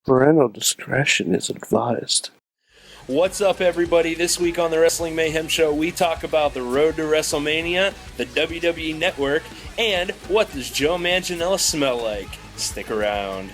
Parental discretion is advised. What's up, everybody? This week on the Wrestling Mayhem Show, we talk about the road to WrestleMania, the WWE Network, and what does Joe Manganiello smell like? Stick around.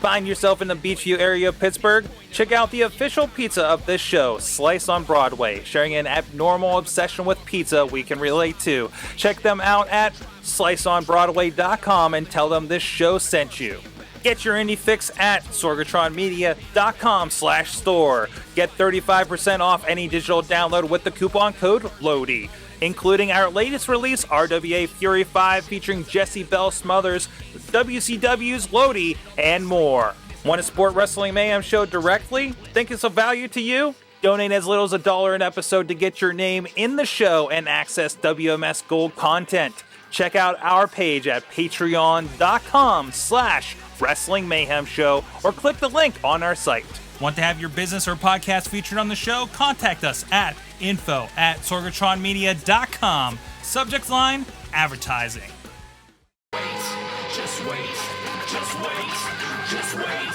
Find yourself in the Beachview area of Pittsburgh? Check out the official pizza of this show, Slice on Broadway, sharing an abnormal obsession with pizza we can relate to. Check them out at sliceonbroadway.com and tell them this show sent you. Get your indie fix at sorgatronmedia.com/store. Get 35% off any digital download with the coupon code LODY, including our latest release, RWA Fury 5, featuring Jesse Bell Smothers, WCW's Lodi, and more. Want to support Wrestling Mayhem Show directly? Think it's of value to you? Donate as little as $1 an episode to get your name in the show and access WMS Gold content. Check out our page at patreon.com/Wrestling Mayhem Show or click the link on our site. Want to have your business or podcast featured on the show? Contact us at info@sorgatronmedia.com. Subject line, advertising. Wait, just wait, just wait, just wait,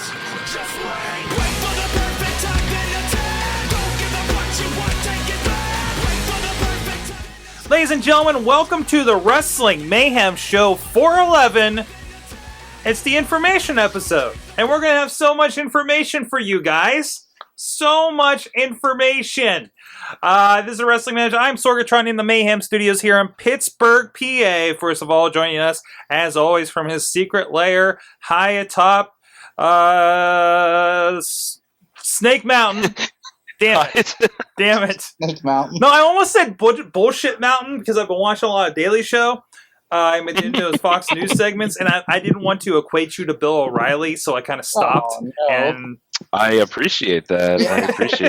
just wait. Wait for the perfect time, then attack. Don't give up what you want, take it back. Wait for the perfect time. Ladies and gentlemen, welcome to the Wrestling Mayhem Show 411. It's the information episode, and we're going to have so much information for you guys. So much information. This is a Wrestling Manager. I'm Sorgatron in the Mayhem Studios here in Pittsburgh, PA. First of all, joining us, as always, from his secret lair, high atop Snake Mountain. Damn it. Damn it. Snake Mountain. No, I almost said Bullshit Mountain because I've been watching a lot of Daily Show. I'm into those Fox News segments, and I didn't want to equate you to Bill O'Reilly, so I kind of stopped. Oh, no. And I appreciate that.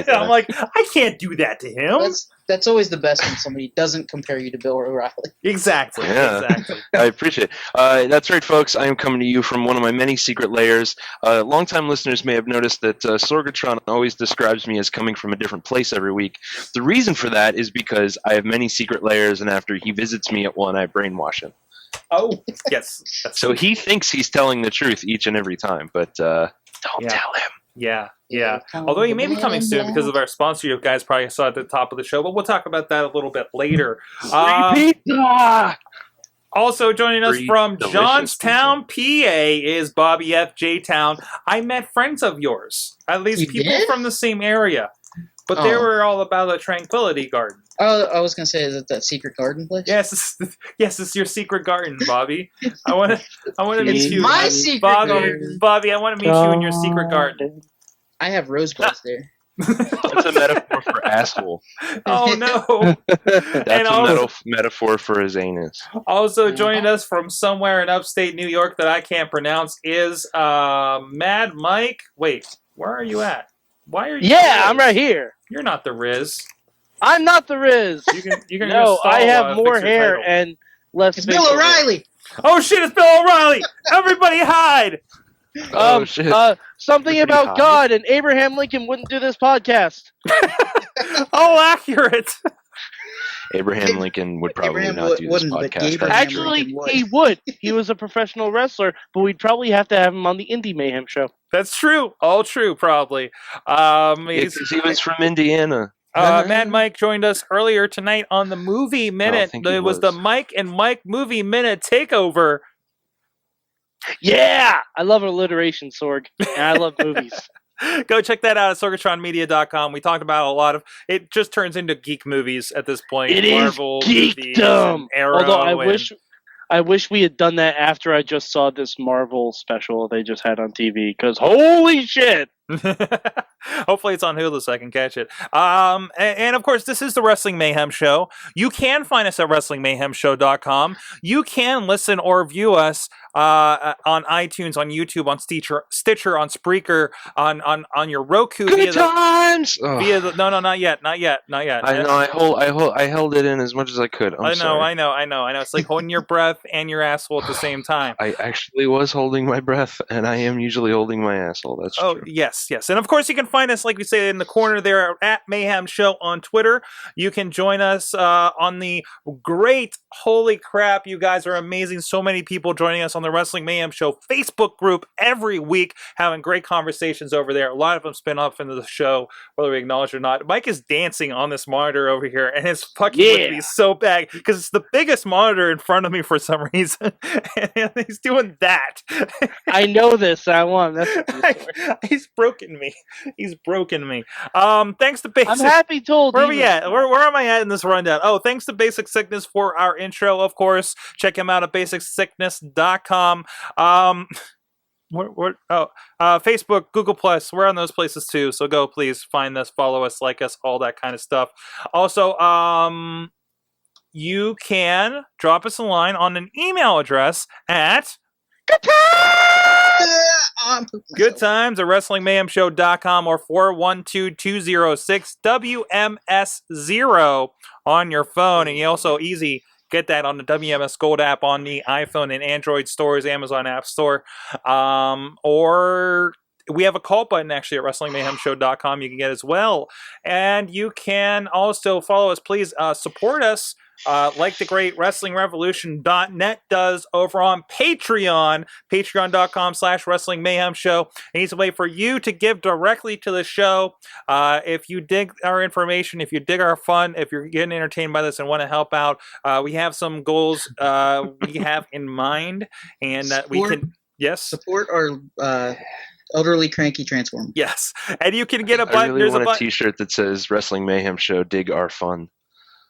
I'm like, I can't do that to him. That's always the best when somebody doesn't compare you to Bill O'Reilly. Exactly. Yeah. Exactly. I appreciate it. That's right, folks. I am coming to you from one of my many secret layers. Longtime listeners may have noticed that Sorgatron always describes me as coming from a different place every week. The reason for that is because I have many secret layers, and after he visits me at one, I brainwash him. Oh, yes. So he thinks he's telling the truth each and every time, but don't tell him. Yeah. Although he may be coming soon because of our sponsor you guys probably saw at the top of the show, but we'll talk about that a little bit later. Also joining us from Johnstown, PA is Bobby F. J. Town. I met friends of yours, at least You people did? from the same area, but they Oh. were all about a Tranquility Garden. Oh, I was gonna say, is it that secret garden place? Yes, it's your secret garden, Bobby. I want to meet It's you, my secret Bobby. garden. Bobby, I want to meet you in your secret garden. I have rosebuds there. That's a metaphor for asshole. Oh no! That's also- a metaphor for his anus. Also joining us from somewhere in upstate New York that I can't pronounce is Mad Mike. Wait, where are you at? Why are you? Yeah, I'm right here. You're not the Riz. I'm not the Riz. You can No, install, I have more fix your hair title. and less. It's Bill facial hair. O'Reilly! Oh shit! It's Bill O'Reilly. Everybody hide. Oh, shit. Something Everybody about hide. God and Abraham Lincoln wouldn't do this podcast. Oh, accurate. Abraham Lincoln would probably Abraham not do this wouldn't, but podcast. Gabriel- Actually, Lincoln would. he would. He was a professional wrestler, but we'd probably have to have him on the Indie Mayhem show. That's true. All true, probably. Because he was from Indiana. Mad Mike joined us earlier tonight on the Movie Minute. think he It was the was. Mike and Mike Movie Minute takeover. Yeah! I love alliteration, Sorg. And I love movies. Go check that out at sorgatronmedia.com. We talked about a lot of it. Just turns into geek movies at this point. It is Marvel movies geekdom! and Arrow. Although and- I wish we had done that after I just saw this Marvel special they just had on TV, because holy shit! Hopefully it's on Hulu so I can catch it. And of course, this is the Wrestling Mayhem Show. You can find us at WrestlingMayhemShow.com. You can listen or view us on iTunes, on YouTube, on Stitcher, on Spreaker, on your Roku. Good times. Via the, no, not yet. I know. I held it in as much as I could. I know. It's like holding your breath and your asshole at the same time. I actually was holding my breath, and I am usually holding my asshole. That's true. Yes. And of course, you can find us, like we say, in the corner there at Mayhem Show on Twitter. You can join us on the great, holy crap, you guys are amazing. So many people joining us on the the Wrestling Mayhem Show Facebook group every week, having great conversations over there. A lot of them spin off into the show, whether we acknowledge it or not. Mike is dancing on this monitor over here, and it's fucking with me so bad because it's the biggest monitor in front of me for some reason. And he's doing that. I know this. I want. He's broken me. He's broken me. Thanks to Basic. I'm happy told. Where are we at? Where am I at in this rundown? Oh, thanks to Basic Sickness for our intro, of course. Check him out at basicsickness.com. Facebook, Google Plus, we're on those places too. So go, please find us, follow us, like us, all that kind of stuff. Also, you can drop us a line on an email address at Good times at WrestlingMayhemShow.com or 412-206-WMS0 on your phone. And you also easy get that on the WMS Gold app on the iPhone and Android stores, Amazon App Store. Or we have a call button actually at WrestlingMayhemShow.com you can get as well. And you can also follow us. Please support us. Like the great WrestlingRevolution.net does over on Patreon, patreon.com/Wrestling Mayhem Show. And it's a way for you to give directly to the show. If you dig our information, if you dig our fun, if you're getting entertained by this and want to help out, we have some goals we have in mind, and that we can support our elderly cranky transform. Yes, and you can get a button. I really want a T-shirt that says "Wrestling Mayhem Show, dig our fun."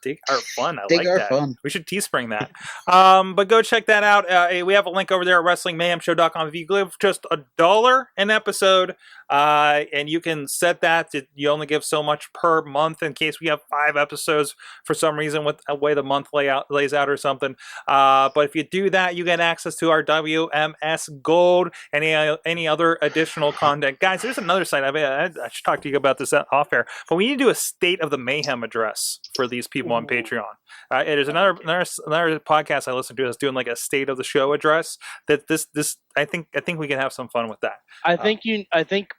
Dig our fun. I dig like our that. Fun. We should Teespring that. But go check that out. We have a link over there at WrestlingMayhemShow.com. If you give just $1 an episode, and you can set that to, you only give so much per month in case we have 5 episodes for some reason with the way the month lays out or something. But if you do that, you get access to our WMS Gold and any other additional content. Guys, there's another site. I should talk to you about this off air. But we need to do a State of the Mayhem address for these people on Patreon. It is another podcast I listen to that's doing like a State of the Show address. That this I think we can have some fun with that. I think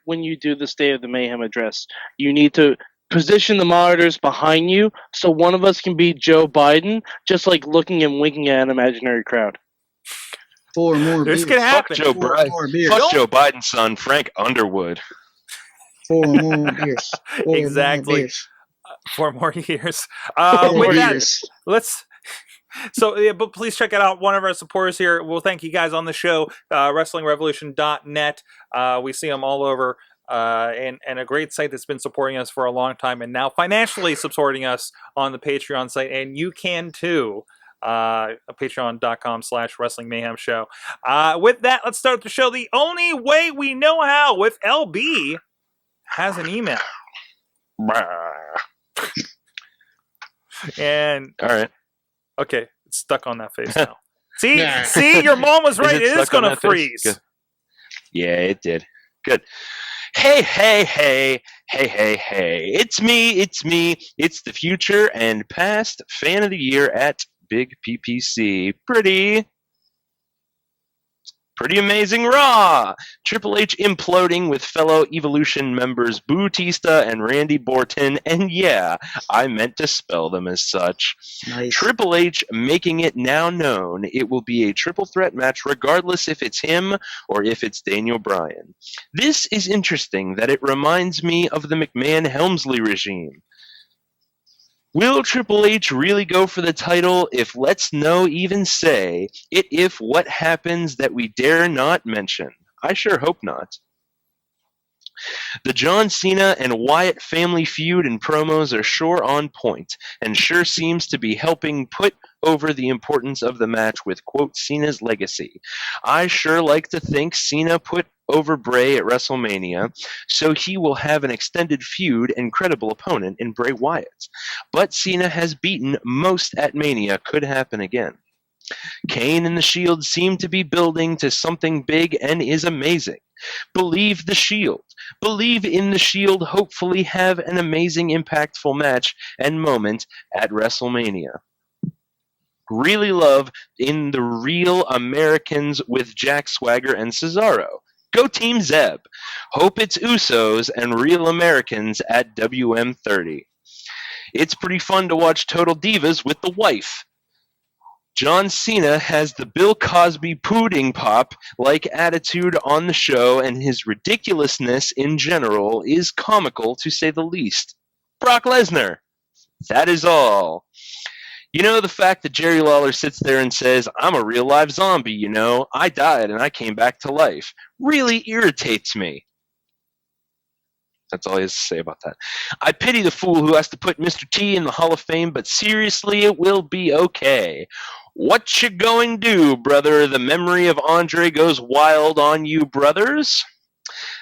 when you do the State of the Mayhem address, you need to position the monitors behind you so one of us can be Joe Biden, just like looking and winking at an imaginary crowd. 4 more This beers. could happen. Fuck Joe Biden. Fuck Joe Biden's son, Frank Underwood. 4 more beers. 4 Exactly. More beers. 4 more years. 4 more With that, years. but please check it out. One of our supporters here. We'll thank you guys on the show. WrestlingRevolution.net. We see them all over. And a great site that's been supporting us for a long time and now financially supporting us on the Patreon site. And you can too. Patreon.com/Wrestling Mayhem Show. With that, let's start the show the only way we know how, with LB has an email. And all right, okay, it's stuck on that face now. See, your mom was right. It is going to freeze. Good. Yeah, it did. Good. Hey. It's me. It's the future and past fan of the year at Big PPC. Pretty amazing Raw. Triple H imploding with fellow Evolution members Bautista and Randy Borton, and yeah, I meant to spell them as such. Nice. Triple H making it now known it will be a triple threat match regardless if it's him or if it's Daniel Bryan. This is interesting that it reminds me of the McMahon-Helmsley regime. Will Triple H really go for the title if Let's No even say it if what happens that we dare not mention? I sure hope not. The John Cena and Wyatt family feud and promos are sure on point and sure seems to be helping put over the importance of the match with, quote, Cena's legacy. I sure like to think Cena put over Bray at WrestleMania, so he will have an extended feud and credible opponent in Bray Wyatt. But Cena has beaten most at Mania, could happen again. Kane and the Shield seem to be building to something big and is amazing. Believe the Shield. Believe in the Shield. Hopefully have an amazing, impactful match and moment at WrestleMania. Really love in the Real Americans with Jack Swagger and Cesaro. Go Team Zeb. Hope it's Usos and Real Americans at WM30. It's pretty fun to watch Total Divas with the wife. John Cena has the Bill Cosby pudding pop-like attitude on the show, and his ridiculousness in general is comical, to say the least. Brock Lesnar. That is all. You know, the fact that Jerry Lawler sits there and says, I'm a real live zombie, you know, I died and I came back to life, really irritates me. That's all he has to say about that. I pity the fool who has to put Mr. T in the Hall of Fame, but seriously, it will be okay. What you going do, brother? The memory of Andre goes wild on you, brothers?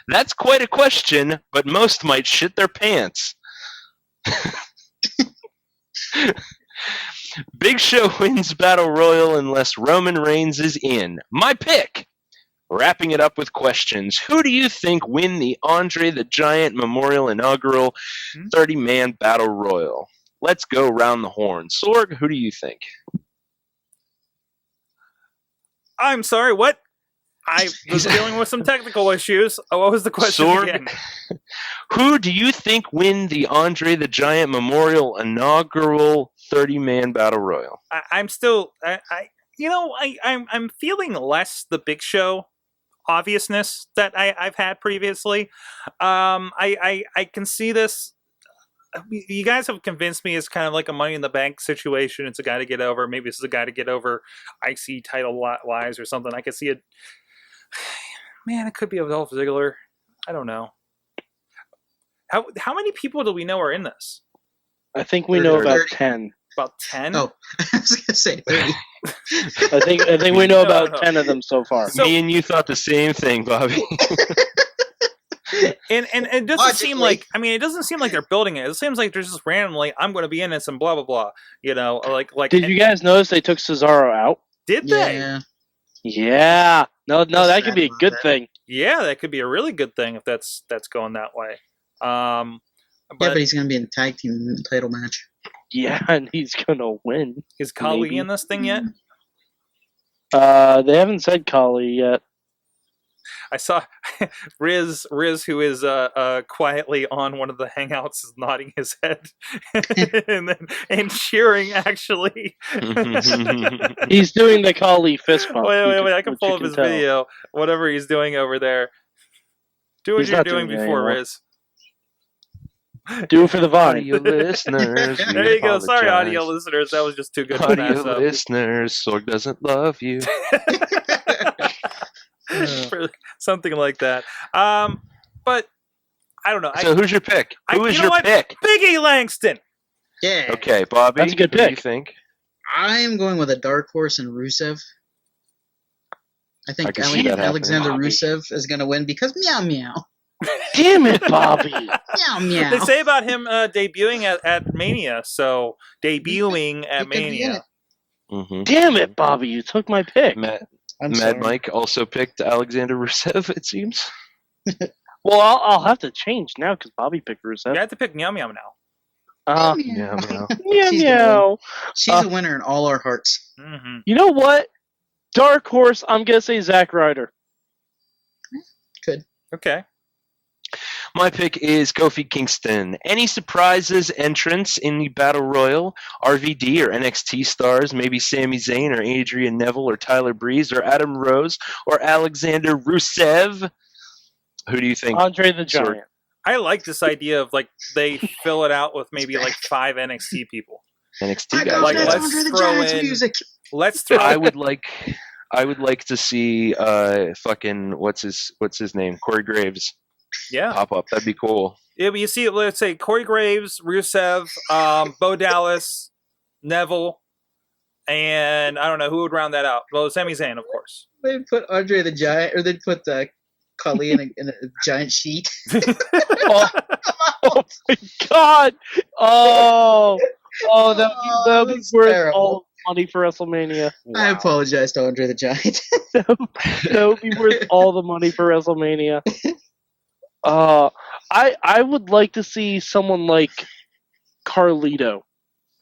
That's quite a question, but most might shit their pants. Big Show wins Battle Royal unless Roman Reigns is in. My pick! Wrapping it up with questions. Who do you think win the Andre the Giant Memorial Inaugural 30-man Battle Royal? Let's go round the horn. Sorg, who do you think? I'm sorry, what? I was dealing with some technical issues. What was the question Sorg, again? who do you think win the Andre the Giant Memorial Inaugural 30-man Battle Royal? I'm feeling less the Big Show obviousness that I've had previously. I can see this. You guys have convinced me it's kind of like a Money in the Bank situation. It's a guy to get over. Maybe this is a guy to get over IC title lies or something. I can see it. Man, it could be a Dolph Ziggler. I don't know. How many people do we know are in this? I think we know about 10. About 10? Oh, I was gonna say 30. I think we know about 10 of them so far. So- Me and you thought the same thing, Bobby. And it doesn't seem like, I mean, it doesn't seem like they're building it. It seems like they're just randomly, I'm going to be in this and blah, blah, blah. You know, like. Did you guys notice they took Cesaro out? Did they? Yeah. Yeah. No, that could be a good thing. Yeah, that could be a really good thing if that's going that way. But he's gonna be in the tag team title match. Yeah, and he's gonna win. Is Kali maybe. in this thing yet? They haven't said Kali yet. I saw Riz, who is quietly on one of the hangouts, is nodding his head and cheering. Actually, He's doing the Kali fist pump. wait! I can pull up his video. Whatever he's doing over there, do what you're doing before, Riz. Do it for the Vine. Audio listeners, we There you go. Sorry, apologize. audio listeners, that was just too good to pass Audio up. listeners, Sorg doesn't love you. Something like that. But I don't know. So who's your pick? Who is your pick? Biggie Langston. Yeah. Okay, Bobby. That's a good who do you pick. think? I am going with a dark horse in Rusev. I think I can see that happening. Alexander Bobby. Rusev is going to win because meow meow. Damn it, Bobby! Meow meow. They say about him debuting at Mania. So debuting at He could be in Mania. it. Mm-hmm. Damn it, Bobby! You took my pick. Mad sorry. Mike also picked Alexander Rusev, it seems. Well, I'll have to change now because Bobby picked Rusev. You have to pick Meow Meow now. Yeah, well. Yeah, She's meow. She's a winner in all our hearts. Mm-hmm. You know what? Dark horse. I'm gonna say Zack Ryder. Okay. My pick is Kofi Kingston. Any surprises entrants in the Battle Royal? RVD or NXT stars? Maybe Sami Zayn or Adrian Neville or Tyler Breeze or Adam Rose or Alexander Rusev? Who do you think? Andre the Giant. I like this idea of like they fill it out with maybe like 5 NXT people. NXT I guys. got Like, that's let's Andre the throw Giant's in- music. Let's throw. I would like to see fucking what's his name? Corey Graves Yeah. pop up. That'd be cool. Yeah, but you see, let's say Corey Graves, Rusev, Bo Dallas, Neville, and I don't know who would round that out. Well, Sami Zayn, of course. They put Andre the Giant, or they put Kali in a giant sheet. Oh my God! Oh, that would be worth terrible. all the money for WrestleMania. I apologize to Andre the Giant. That would be worth all the money for WrestleMania. I would like to see someone like Carlito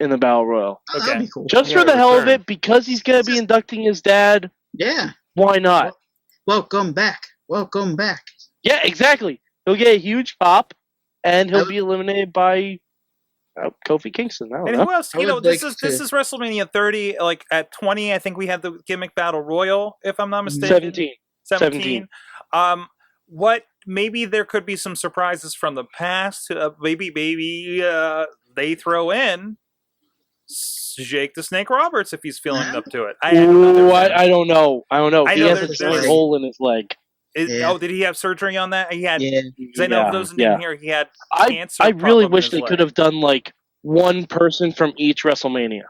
in the Battle Royal. Oh, that'd be cool. Just Yeah, for the hell of return. it, because he's going to be inducting his dad. Yeah. Why not? Welcome back. Welcome back. Yeah, exactly. He'll get a huge pop, and he'll be eliminated by Kofi Kingston. I don't And know. who else? I would This like is WrestleMania 30. Like at 20, I think we had the gimmick battle royal, if I'm not mistaken. 17. 17. What? Maybe there could be some surprises from the past. Maybe they throw in Jake the Snake Roberts if he's feeling Yeah. up to it. I don't know. Ooh, I don't know. I don't know. I He know has a there's- giant there's- hole in his leg. Yeah. Oh, did he have surgery on that? He had. Yeah. 'Cause I know for those who didn't hear, he had cancer. I really problem in wish his they leg. could have done like one person from each WrestleMania,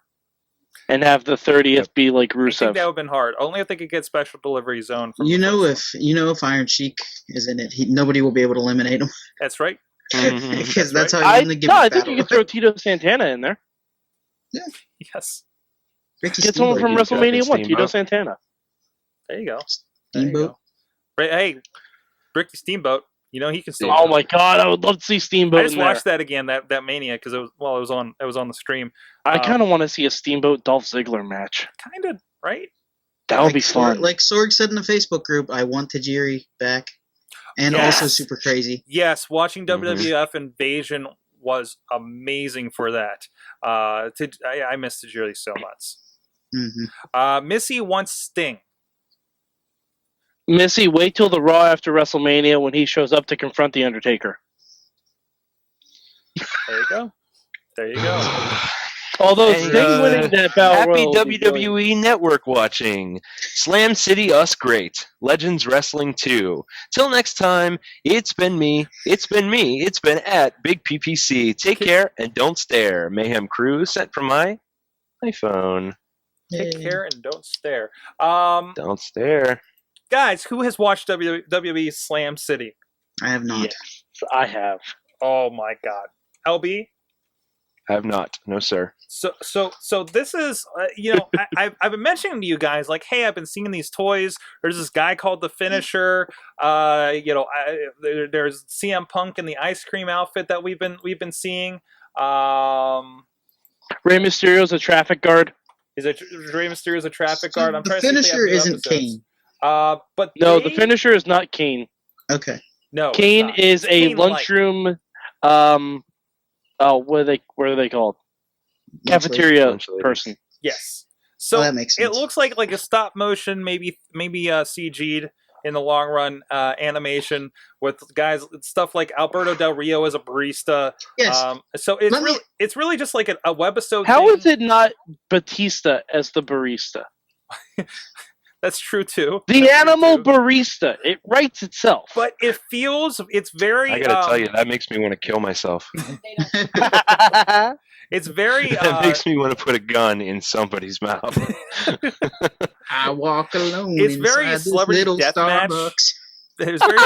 and have the 30th be like I think Rusev. that would have been hard. Only if they could get special delivery zone. From You the know, first one. if Iron Sheik is in it, nobody will be able to eliminate him That's right. because that's right. how I you win the no, gimmick I think battle. you could throw Tito Santana in there. Yes. Ricky Get someone from Steamboat. WrestleMania 1, Tito Steamboat. Santana. There you go. There you Steamboat. go. Right, hey, Ricky Steamboat. You know he can still. Oh my God, I would love to see Steamboat I just in there. watched that again. That Mania because it was on the stream. I kind of want to see a Steamboat Dolph Ziggler match. Kind of right. That would be fun. Like Sorg said in the Facebook group, I want Tajiri back, and Yes. also Super Crazy. Yes, watching Mhm. WWF Invasion was amazing for that. I missed Tajiri so much. Missy wants Sting. Missy, wait till the Raw after WrestleMania when he shows up to confront The Undertaker. There you go. There you go. Although Hey, Sting winning that battle Happy royal would be brilliant. WWE Network watching. Slam City Us Great. Legends Wrestling 2. Till next time, it's been me. It's been me. It's been at Big PPC. Take care and don't stare. Mayhem Crew sent from my iPhone. Take care and don't stare. Don't stare. Guys, who has watched WWE Slam City? I have not. Yes, I have. Oh my God, LB. Have not. No, sir. So this is, I've been mentioning to you guys, like, hey, I've been seeing these toys. There's this guy called the Finisher. There's CM Punk in the ice cream outfit that we've been seeing. Rey Mysterio's a traffic guard. Is it Rey Mysterio's a traffic guard? I'm The trying to see if they have finisher new isn't episodes. Kane. But No, they- the finisher is not Kane. Okay. No, it's Kane not. is a Kane-like. lunchroom. What are they called? Cafeteria Lunch ladies. person. Yes. So that makes it sense. looks like a stop motion, maybe CG'd in the long run animation with guys stuff like Alberto Del Rio as a barista. Yes. So it's Let me- it's really just like a webisode. How thing. is it not Batista as the barista? That's true too. The That's true, animal too. barista. It writes itself. But it feels it's very. I gotta tell you, that makes me want to kill myself. It's very. That makes me want to put a gun in somebody's mouth. I walk alone. It's very inside this celebrity little deathmatch. Starbucks. It's very.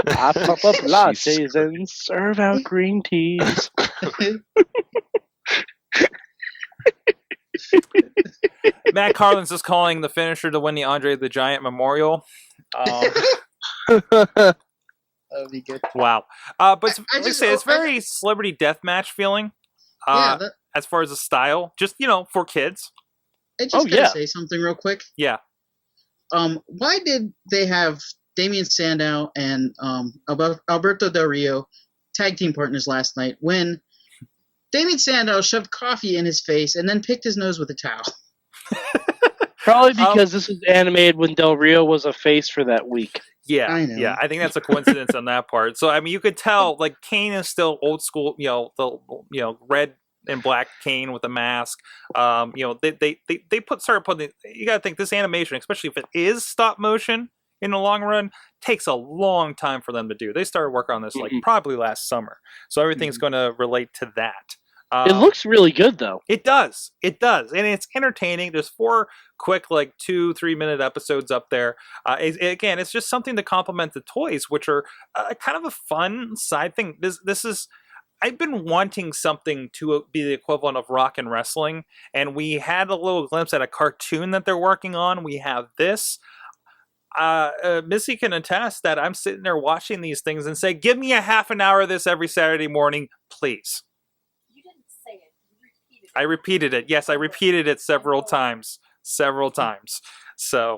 I pop up lattes and serve out green teas. Matt Carlin's is calling the finisher to win the Andre the Giant Memorial. That'd be good. Wow. But it's, I like I just- say, it's I- very celebrity deathmatch feeling. Yeah, As far as the style, just for kids. I just Oh, gotta yeah. say something real quick. Yeah. Why did they have Damian Sandow and Alberto Del Rio tag team partners last night when Damian Sandow shoved coffee in his face and then picked his nose with a towel? Probably because this was animated when Del Rio was a face for that week. Yeah, I know. yeah. I think that's a coincidence on that part. So I mean, you could tell like Kane is still old school. The red and black Kane with a mask. They started putting. You got to think this animation, especially if it is stop motion in the long run, takes a long time for them to do. They started working on this like probably last summer, so everything's going to relate to that. It looks really good though. It does, and it's entertaining. There's 4 quick, like 2-3 minute episodes up there. Again, it's just something to complement the toys, which are kind of a fun side thing. This is. I've been wanting something to be the equivalent of rock and wrestling, and we had a little glimpse at a cartoon that they're working on. We have this. Missy can attest that I'm sitting there watching these things and say, "Give me a half an hour of this every Saturday morning, please." You didn't say it. You repeated it. I repeated it. Yes, I repeated it several times. So,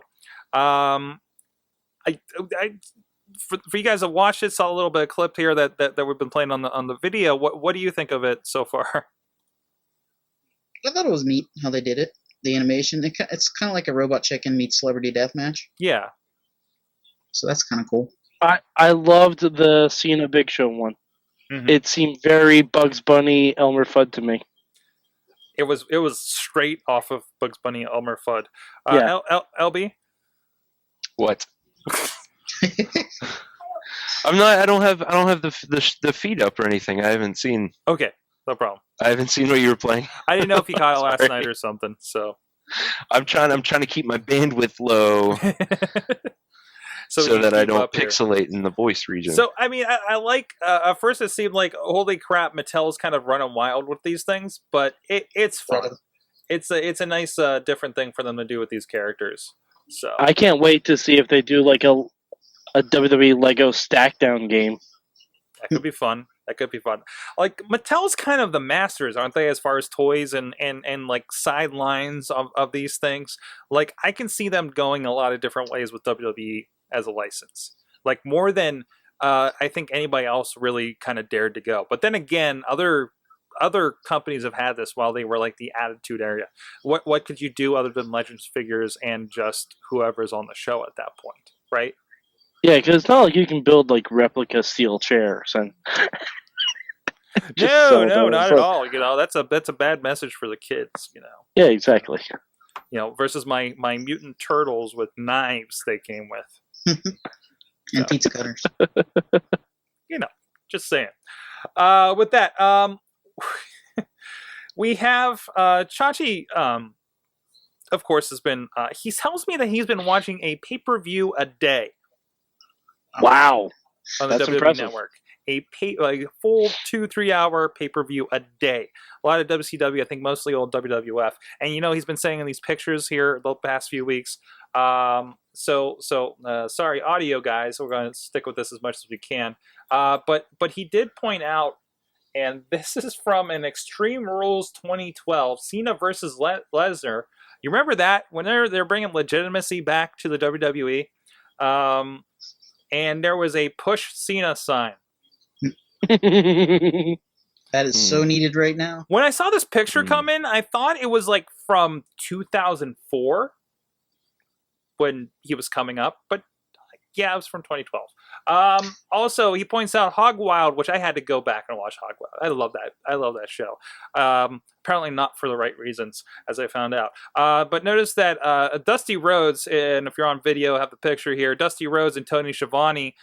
for you guys that watched it, saw a little bit of clip here that we've been playing on the video. What do you think of it so far? I thought it was neat how they did it. The animation, it's kind of like a Robot Chicken meets Celebrity Deathmatch. Yeah. So that's kind of cool. I loved the Cena Big Show one. Mhm. It seemed very Bugs Bunny, Elmer Fudd to me. It was straight off of Bugs Bunny, Elmer Fudd. Yeah. LB? What? I don't have the feed up or anything. I haven't seen Okay, no problem. what you were playing. I didn't know if you caught it last Sorry. night or something. So I'm trying to keep my bandwidth low so that I don't pixelate in the voice region. So I mean, I like. At first, it seemed like holy crap, Mattel's kind of running wild with these things, but it's fun. It's a nice different thing for them to do with these characters. So I can't wait to see if they do like a WWE Lego stack down game. that could be fun. Like Mattel's kind of the masters, aren't they, as far as toys and like sidelines of these things? Like I can see them going a lot of different ways with WWE as a license, like more than I think anybody else really kind of dared to go. But then again, other companies have had this while they were like the Attitude Era. What could you do other than Legends figures and just whoever's on the show at that point, right? Yeah, because it's not like you can build like replica steel chairs and. No, not at all. You know, that's a bad message for the kids. You know. Yeah, exactly. You know, versus my mutant turtles with knives they came with. And pizza cutters. You know, just saying. With that, we have Chachi. Of course, has been. He tells me that he's been watching a pay-per-view a day. Wow, On the that's WWE impressive. Network. A full 2-3 hour pay-per-view a day. A lot of WCW, I think mostly old WWF. And you know, he's been saying in these pictures here the past few weeks. Sorry, audio guys, we're going to stick with this as much as we can. But he did point out, and this is from an Extreme Rules 2012, Cena versus Lesnar. You remember that? When they're bringing legitimacy back to the WWE? And there was a push Cena sign. That is so needed right now. When I saw this picture come in, I thought it was like from 2004 when he was coming up, but yeah, it was from 2012. Also, he points out Hog Wild, which I had to go back and watch Hog Wild. I love that show. Apparently not for the right reasons, as I found out. But notice that Dusty Rhodes, and if you're on video, I have the picture here. Dusty Rhodes and Tony Schiavone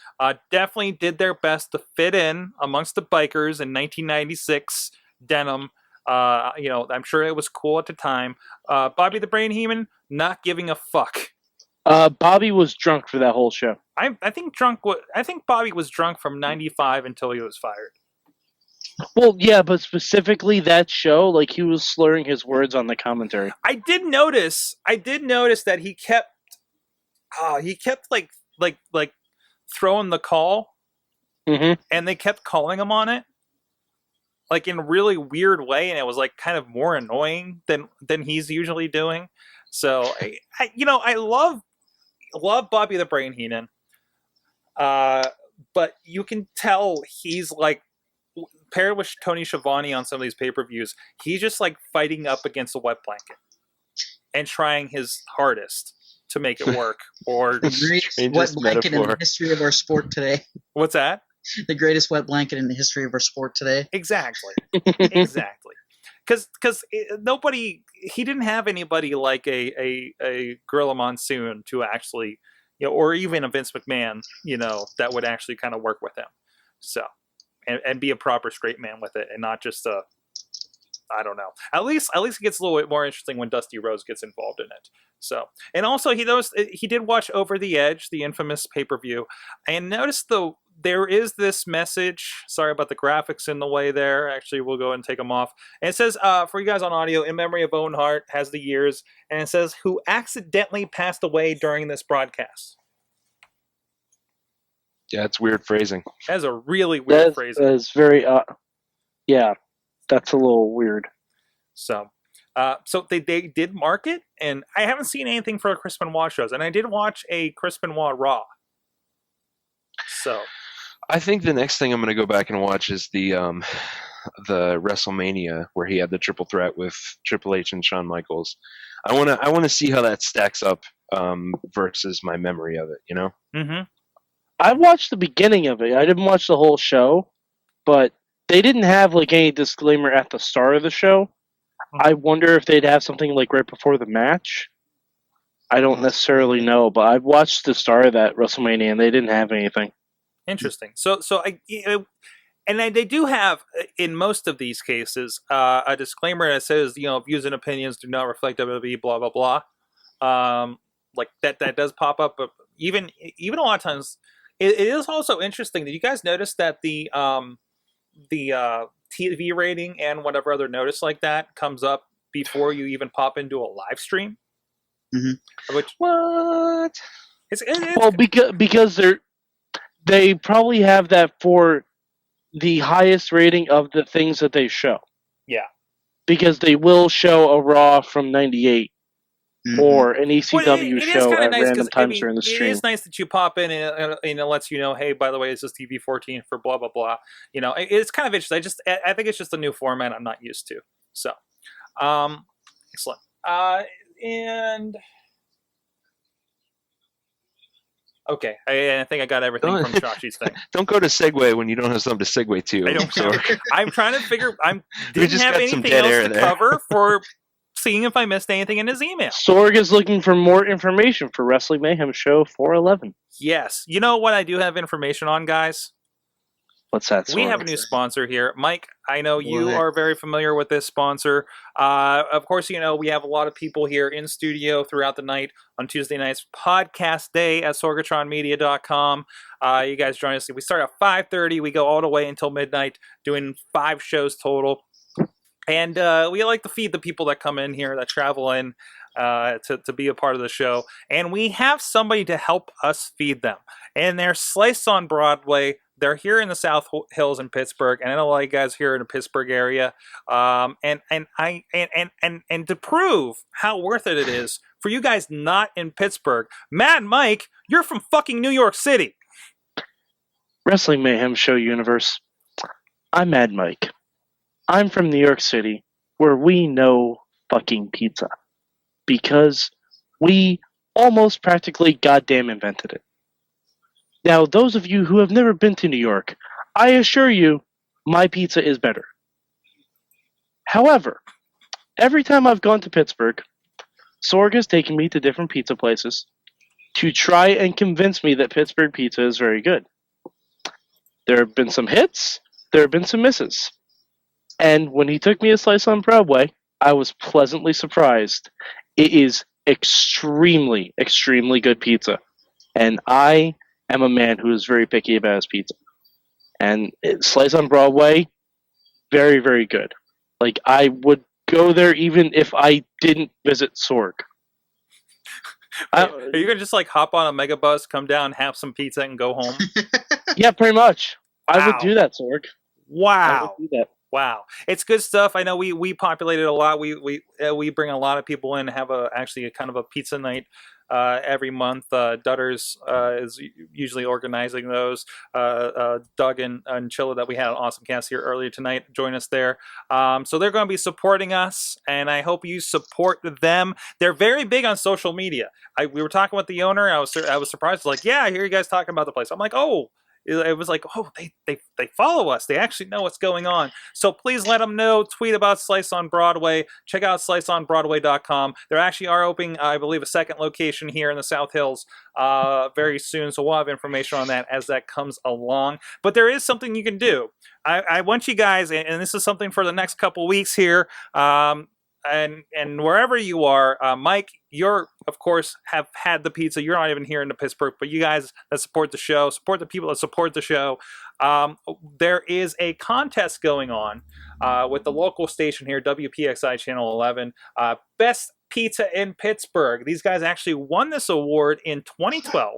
definitely did their best to fit in amongst the bikers in 1996 denim. You know, I'm sure it was cool at the time. Bobby the Brain Heenan, not giving a fuck. Bobby was drunk for that whole show. I think Bobby was drunk from 95 until he was fired. Well, yeah, but specifically that show, like he was slurring his words on the commentary. I did notice that he kept like throwing the call, and they kept calling him on it, like in a really weird way, and it was like kind of more annoying than he's usually doing. So I love Bobby the Brain Heenan, but you can tell he's like paired with Tony Schiavone on some of these pay-per-views. He's just like fighting up against a wet blanket and trying his hardest to make it work. Or The greatest wet blanket in the history of our sport today. What's that? The greatest wet blanket in the history of our sport today. Exactly. Because he didn't have anybody like a Gorilla Monsoon to actually, you know, or even a Vince McMahon, you know, that would actually kind of work with him. So, and be a proper straight man with it, and not just I don't know. At least it gets a little bit more interesting when Dusty Rhodes gets involved in it. So, and also he did watch Over the Edge, the infamous pay-per-view, and notice there is this message. Sorry about the graphics in the way there. Actually, we'll go ahead and take them off. And it says, for you guys on audio, in memory of Owen Hart, has the years, and it says, who accidentally passed away during this broadcast. Yeah, it's weird phrasing. That is a really weird phrasing. That's very, yeah, that's a little weird. So they did mark it, and I haven't seen anything for Chris Benoit shows, and I did watch a Chris Benoit Raw. So I think the next thing I'm going to go back and watch is the WrestleMania where he had the triple threat with Triple H and Shawn Michaels. I want to see how that stacks up versus my memory of it. You know. mm-hmm. I watched the beginning of it. I didn't watch the whole show, but they didn't have like any disclaimer at the start of the show. I wonder if they'd have something like right before the match. I don't necessarily know, but I watched the start of that WrestleMania and they didn't have anything. Interesting. They do have, in most of these cases, a disclaimer that says, views and opinions do not reflect WWE, blah blah blah. Like that does pop up, but even a lot of times, it is also interesting that you guys notice that the TV rating and whatever other notice like that comes up before you even pop into a live stream. Mm-hmm. Which What? it's Well, because they probably have that for the highest rating of the things that they show. Yeah. Because they will show a Raw from '98 or an ECW it is show kinda at nice random 'cause, times during the It stream. is nice that you pop in and it lets you know, hey, by the way, this is TV 14 for blah blah blah. It's kind of interesting. I think it's just a new format I'm not used to. So, excellent. And okay, I think I got everything from Chachi's thing. Don't go to segue when you don't have something to segue to. I don't So I'm trying to figure. We Didn't just have got some anything dead else air to there. cover for seeing if I missed anything in his email. Sorg is looking for more information for Wrestling Mayhem Show 411. Yes, you know what I do have information on, guys. What's that, Sorg? We have a new sponsor here. Mike, I know you What? are very familiar with this sponsor. Of course, we have a lot of people here in studio throughout the night on Tuesday nights, podcast day at sorgatronmedia.com. You guys join us. We start at 5:30. We go all the way until midnight, doing 5 shows total. And we like to feed the people that come in here, that travel in to be a part of the show. And we have somebody to help us feed them. And they're Slice on Broadway. They're here in the South Hills in Pittsburgh, and I know a lot of you guys here in the Pittsburgh area. And to prove how worth it is for you guys not in Pittsburgh, Mad Mike, you're from fucking New York City. Wrestling Mayhem Show Universe. I'm Mad Mike. I'm from New York City, where we know fucking pizza. Because we almost practically goddamn invented it. Now, those of you who have never been to New York, I assure you, my pizza is better. However, every time I've gone to Pittsburgh, Sorg has taken me to different pizza places to try and convince me that Pittsburgh pizza is very good. There have been some hits, there have been some misses. And when he took me a Slice on Broadway, I was pleasantly surprised. It is extremely, extremely good pizza. And I am a man who is very picky about his pizza. And Slice on Broadway, very, very good. Like, I would go there even if I didn't visit Sorg. Are you going to just hop on a megabus, come down, have some pizza, and go home? Yeah, pretty much. I would Wow. do that, Sorg. I Wow. would do that. Wow, it's good stuff. I know we populate it a lot. We bring a lot of people in, have actually a kind of a pizza night every month. Dutters is usually organizing those. Doug and Chilla, that we had an awesome cast here earlier tonight, join us there. So they're going to be supporting us, and I hope you support them. They're very big on social media. We were talking with the owner. I was surprised. Like, yeah, I hear you guys talking about the place. I'm like, oh. It was like, oh, they follow us. They actually know what's going on. So please let them know. Tweet about Slice on Broadway. Check out sliceonbroadway.com. They actually are opening, I believe, a second location here in the South Hills very soon. So we'll have information on that as that comes along. But there is something you can do. I want you guys, and this is something for the next couple weeks here, and wherever you are, Mike, you're, of course, have had the pizza. You're not even here in the Pittsburgh, but you guys that support the show, support the people that support the show. There is a contest going on with the local station here, WPXI Channel 11, Best Pizza in Pittsburgh. These guys actually won this award in 2012.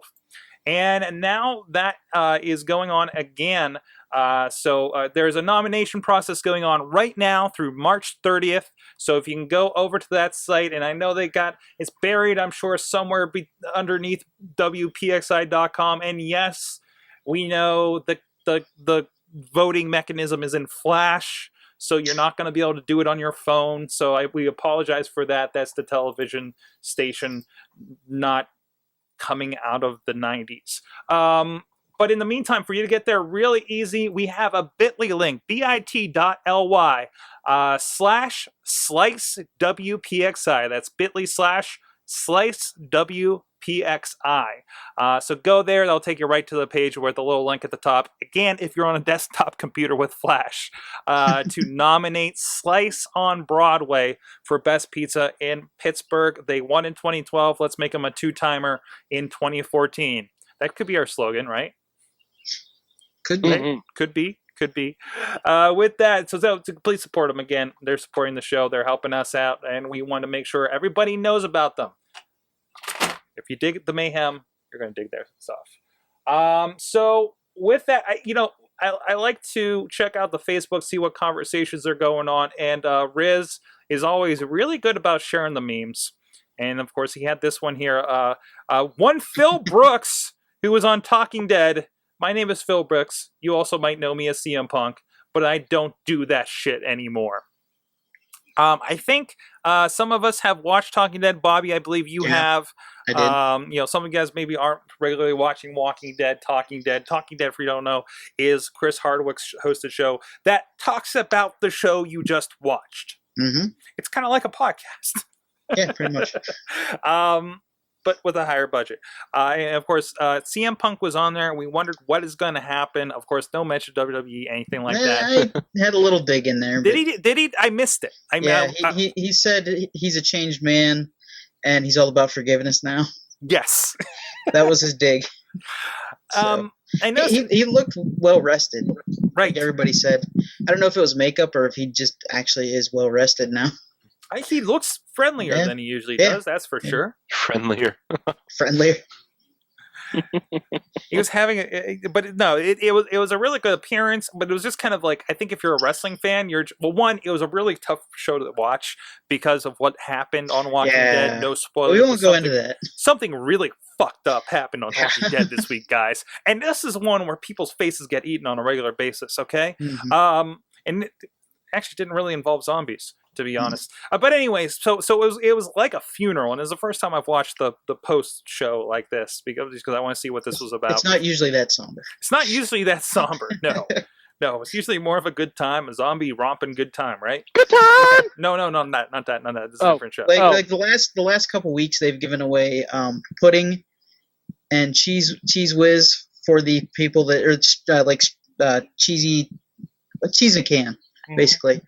And now that is going on again. So there's a nomination process going on right now through March 30th. So if you can go over to that site, and I know it's buried, I'm sure, somewhere underneath WPXI.com. And yes, We know the voting mechanism is in Flash, so you're not going to be able to do it on your phone. So we apologize for that. That's the television station not coming out of the 90s. But in the meantime, for you to get there really easy, we have a bit.ly link, bit.ly /slice WPXI. That's bit.ly /slice WPXI. So go there. That'll take you right to the page with the little link at the top. Again, if you're on a desktop computer with Flash, to nominate Slice on Broadway for Best Pizza in Pittsburgh. They won in 2012. Let's make them a two-timer in 2014. That could be our slogan, right? Could be. Right? Could be. With that, so please support them again. They're supporting the show. They're helping us out, and we want to make sure everybody knows about them. If you dig the Mayhem, you're going to dig their stuff. So with that, I like to check out the Facebook, see what conversations are going on, and Riz is always really good about sharing the memes. And of course, he had this one here. One Phil Brooks, who was on Talking Dead. My name is Phil Brooks. You also might know me as CM Punk, but I don't do that shit anymore. I think some of us have watched Talking Dead. Bobby, I believe you have. I did. Some of you guys maybe aren't regularly watching Walking Dead, Talking Dead. Talking Dead, if you don't know, is Chris Hardwick's hosted show that talks about the show you just watched. Mm-hmm. It's kind of like a podcast. Yeah, pretty much. But with a higher budget. And of course, CM Punk was on there. We wondered what is going to happen. Of course, no mention of WWE, anything like that. I had a little dig in there. Did he? I missed it. He said he's a changed man, and he's all about forgiveness now. Yes. That was his dig. So, I know he looked well rested. Right. Like everybody said. I don't know if it was makeup or if he just actually is well rested now. He looks friendlier than he usually does. That's for sure. Friendlier. Friendlier. He was having it was a really good appearance, but it was just kind of like, I think if you're a wrestling fan, it was a really tough show to watch because of what happened on Walking Dead. No spoilers. We won't go into that. Something really fucked up happened on Walking Dead this week, guys. And this is one where people's faces get eaten on a regular basis, okay? Mm-hmm. And it actually didn't really involve zombies, to be honest. But anyways, so it was like a funeral, and it was the first time I've watched the post show like this because I want to see what this was about. It's not usually that somber. It's not usually that somber. No, it's usually more of a good time, a zombie romping good time, right? Good time. No, not that. This is a different show. Like the last couple weeks, they've given away pudding and cheese whiz for the people that are cheesy cheese in a can. Basically,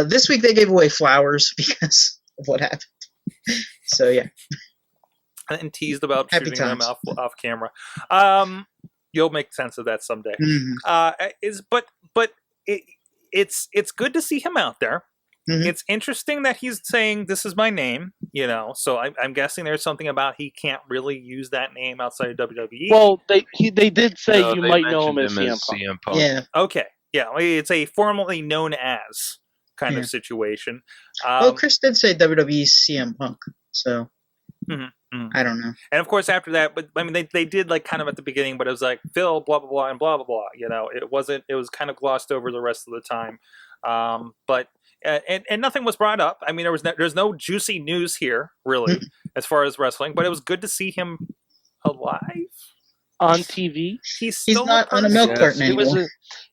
this week they gave away flowers because of what happened. So yeah, and teased about Happy shooting them times. off camera. You'll make sense of that someday. Mm-hmm. It's good to see him out there. Mm-hmm. It's interesting that he's saying this is my name. So I'm guessing there's something about he can't really use that name outside of WWE. Well, they did say No, you they might know him mentioned as CM Punk. Yeah, Okay. Yeah, it's a formerly known as kind of situation. well, Chris did say WWE's CM Punk, so I don't know. And of course, after that, but I mean, they did like kind of at the beginning, but it was like Phil, blah blah blah, and blah blah blah. It wasn't. It was kind of glossed over the rest of the time. But nothing was brought up. I mean, there's no juicy news here really as far as wrestling, but it was good to see him alive on TV. He's not on a milk carton anymore.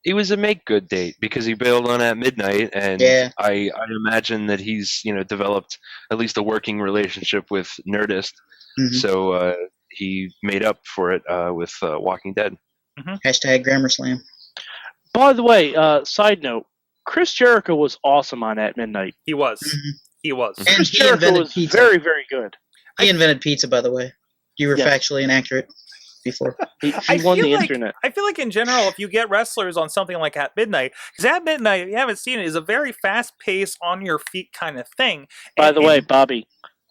It was a make good date because he bailed on at midnight, and I imagine that he's developed at least a working relationship with Nerdist, so he made up for it with Walking Dead. Hashtag Grammar Slam. By the way, side note, Chris Jericho was awesome on At Midnight. He was. He was. And Chris he Jericho invented was pizza. very, very good. He invented pizza, by the way. You were factually inaccurate before. He won the internet. I feel like in general, if you get wrestlers on something like At Midnight, because At Midnight, if you haven't seen it, is a very fast-paced, on-your-feet kind of thing. By the way, Bobby,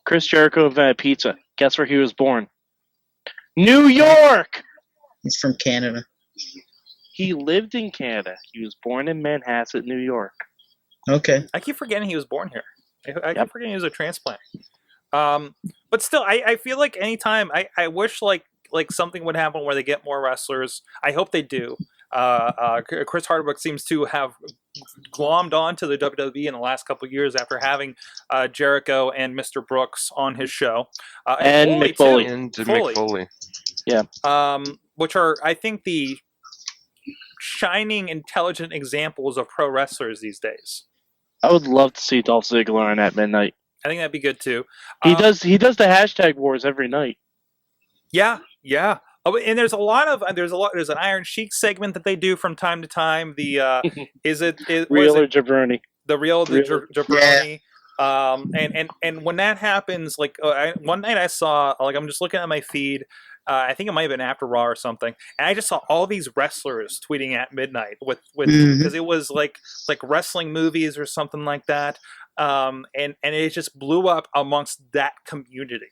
Chris Jericho invented pizza. Guess where he was born? New York! He's from Canada. He lived in Canada. He was born in Manhasset, New York. Okay. I keep forgetting he was born here. I keep forgetting he was a transplant. But still, I feel like anytime I wish like like something would happen where they get more wrestlers. I hope they do. Chris Hardwick seems to have glommed onto the WWE in the last couple of years after having Jericho and Mr. Brooks on his show, And Foley, Mick Foley. too. And Foley. Mick Foley. Which are, I think, the shining, intelligent examples of pro wrestlers these days. I would love to see Dolph Ziggler on at midnight. I think that'd be good too. He does the hashtag wars every night. Yeah. Oh, and there's an Iron Sheik segment that they do from time to time. The Real or Jabroni? The real Jabroni. Yeah. And when that happens, like one night I saw, like, I'm just looking at my feed. I think it might have been after Raw or something, and I just saw all these wrestlers tweeting at midnight with because it was like wrestling movies or something like that, and it just blew up amongst that community.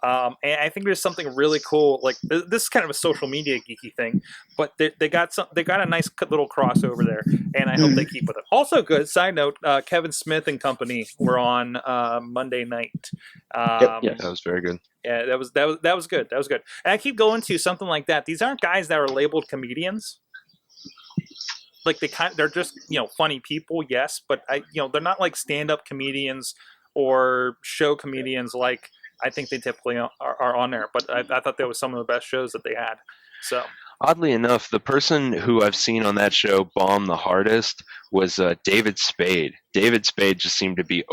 And I think there's something really cool. Like this is kind of a social media geeky thing, but they got a nice little crossover there, and I hope they keep with it. Also, good side note: Kevin Smith and company were on Monday night. That was very good. Yeah, that was good. That was good. And I keep going to something like that. These aren't guys that are labeled comedians. Like they're just funny people, yes, but they're not like stand-up comedians or show comedians like I think they typically are on there. But I thought that was some of the best shows that they had. So Oddly enough, the person who I've seen on that show bomb the hardest was David Spade. David Spade just seemed to be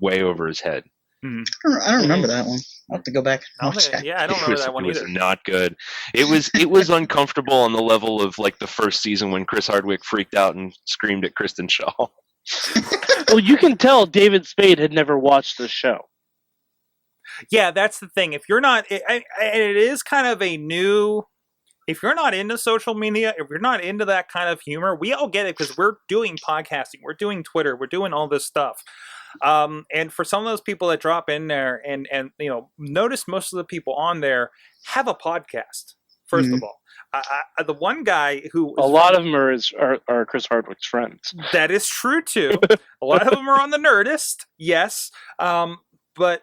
way over his head. mm-hmm. I don't remember that one. I'll have to go back and watch that. I don't remember that one either. It was not good. It was uncomfortable on the level of like the first season when Chris Hardwick freaked out and screamed at Kristen Shaw. Well, you can tell David Spade had never watched the show. Yeah, that's the thing. If you're not, it is kind of a new. If you're not into social media, if you're not into that kind of humor, we all get it because we're doing podcasting, we're doing Twitter, we're doing all this stuff. And for some of those people that drop in there and notice most of the people on there have a podcast. First of all, the one guy who a lot of them are Chris Hardwick's friends. That is true too. A lot of them are on the Nerdist, yes. But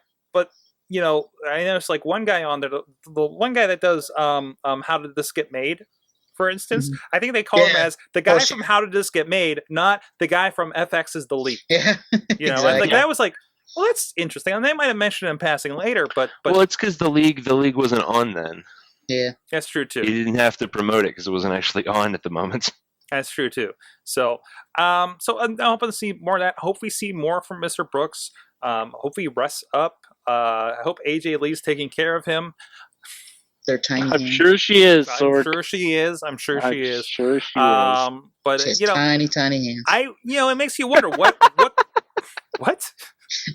I noticed like one guy on there, the one guy that does How Did This Get Made, for instance. I think they call him as the guy from How Did This Get Made, not the guy from FX's The Leap. Yeah, Exactly. Like that was like, well, that's interesting. And they might have mentioned it in passing later, but well, it's because the league wasn't on then. Yeah, that's true too. He didn't have to promote it because it wasn't actually on at the moment. That's true too. So I'm hoping to see more of that. Hope we see more from Mr. Brooks. Hopefully he rests up. I hope AJ Lee's taking care of him. They're tiny. I'm sure she is. I'm sure she is. But she has tiny hands. It makes you wonder what.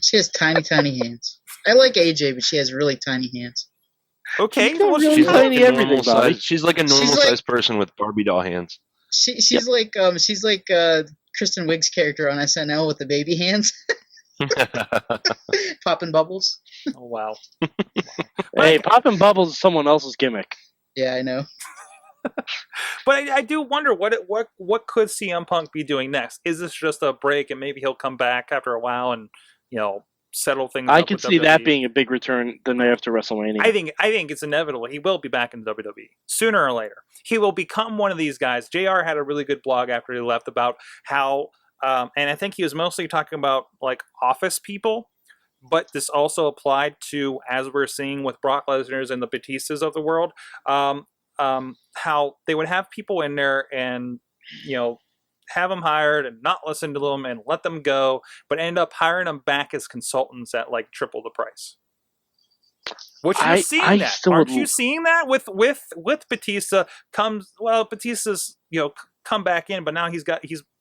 She has tiny hands. I like AJ, but she has really tiny hands. Okay, well, She's tiny like everything, Bobby. She's like a normal sized person with Barbie doll hands. She's like Kristen Wiig's character on SNL with the baby hands. Popping bubbles. Oh wow! Hey, popping bubbles is someone else's gimmick. Yeah, I know. But I do wonder what could CM Punk be doing next? Is this just a break and maybe he'll come back after a while and settle things up? I could see that being a big return the night after WrestleMania. I think it's inevitable. He will be back in WWE sooner or later. He will become one of these guys. JR had a really good blog after he left about how. And I think he was mostly talking about like office people, but this also applied to, as we're seeing with Brock Lesnar's and the Batistas of the world, how they would have people in there and, have them hired and not listen to them and let them go, but end up hiring them back as consultants at like triple the price. Which you're seeing that. Aren't you seeing that with Batista Batista's, come back in, but now he's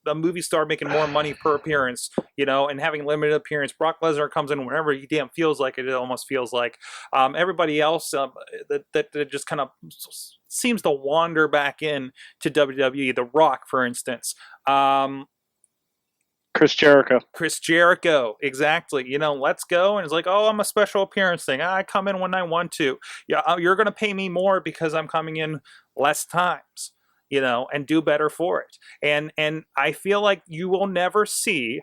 a movie star making more money per appearance, and having limited appearance. Brock Lesnar comes in whenever he damn feels like it. It almost feels like everybody else that just kind of seems to wander back in to WWE. The Rock, for instance. Chris Jericho, exactly. Let's go, and it's like, oh, I'm a special appearance thing. I come in when I want to. Yeah, you're going to pay me more because I'm coming in less times. And do better for it. And I feel like you will never see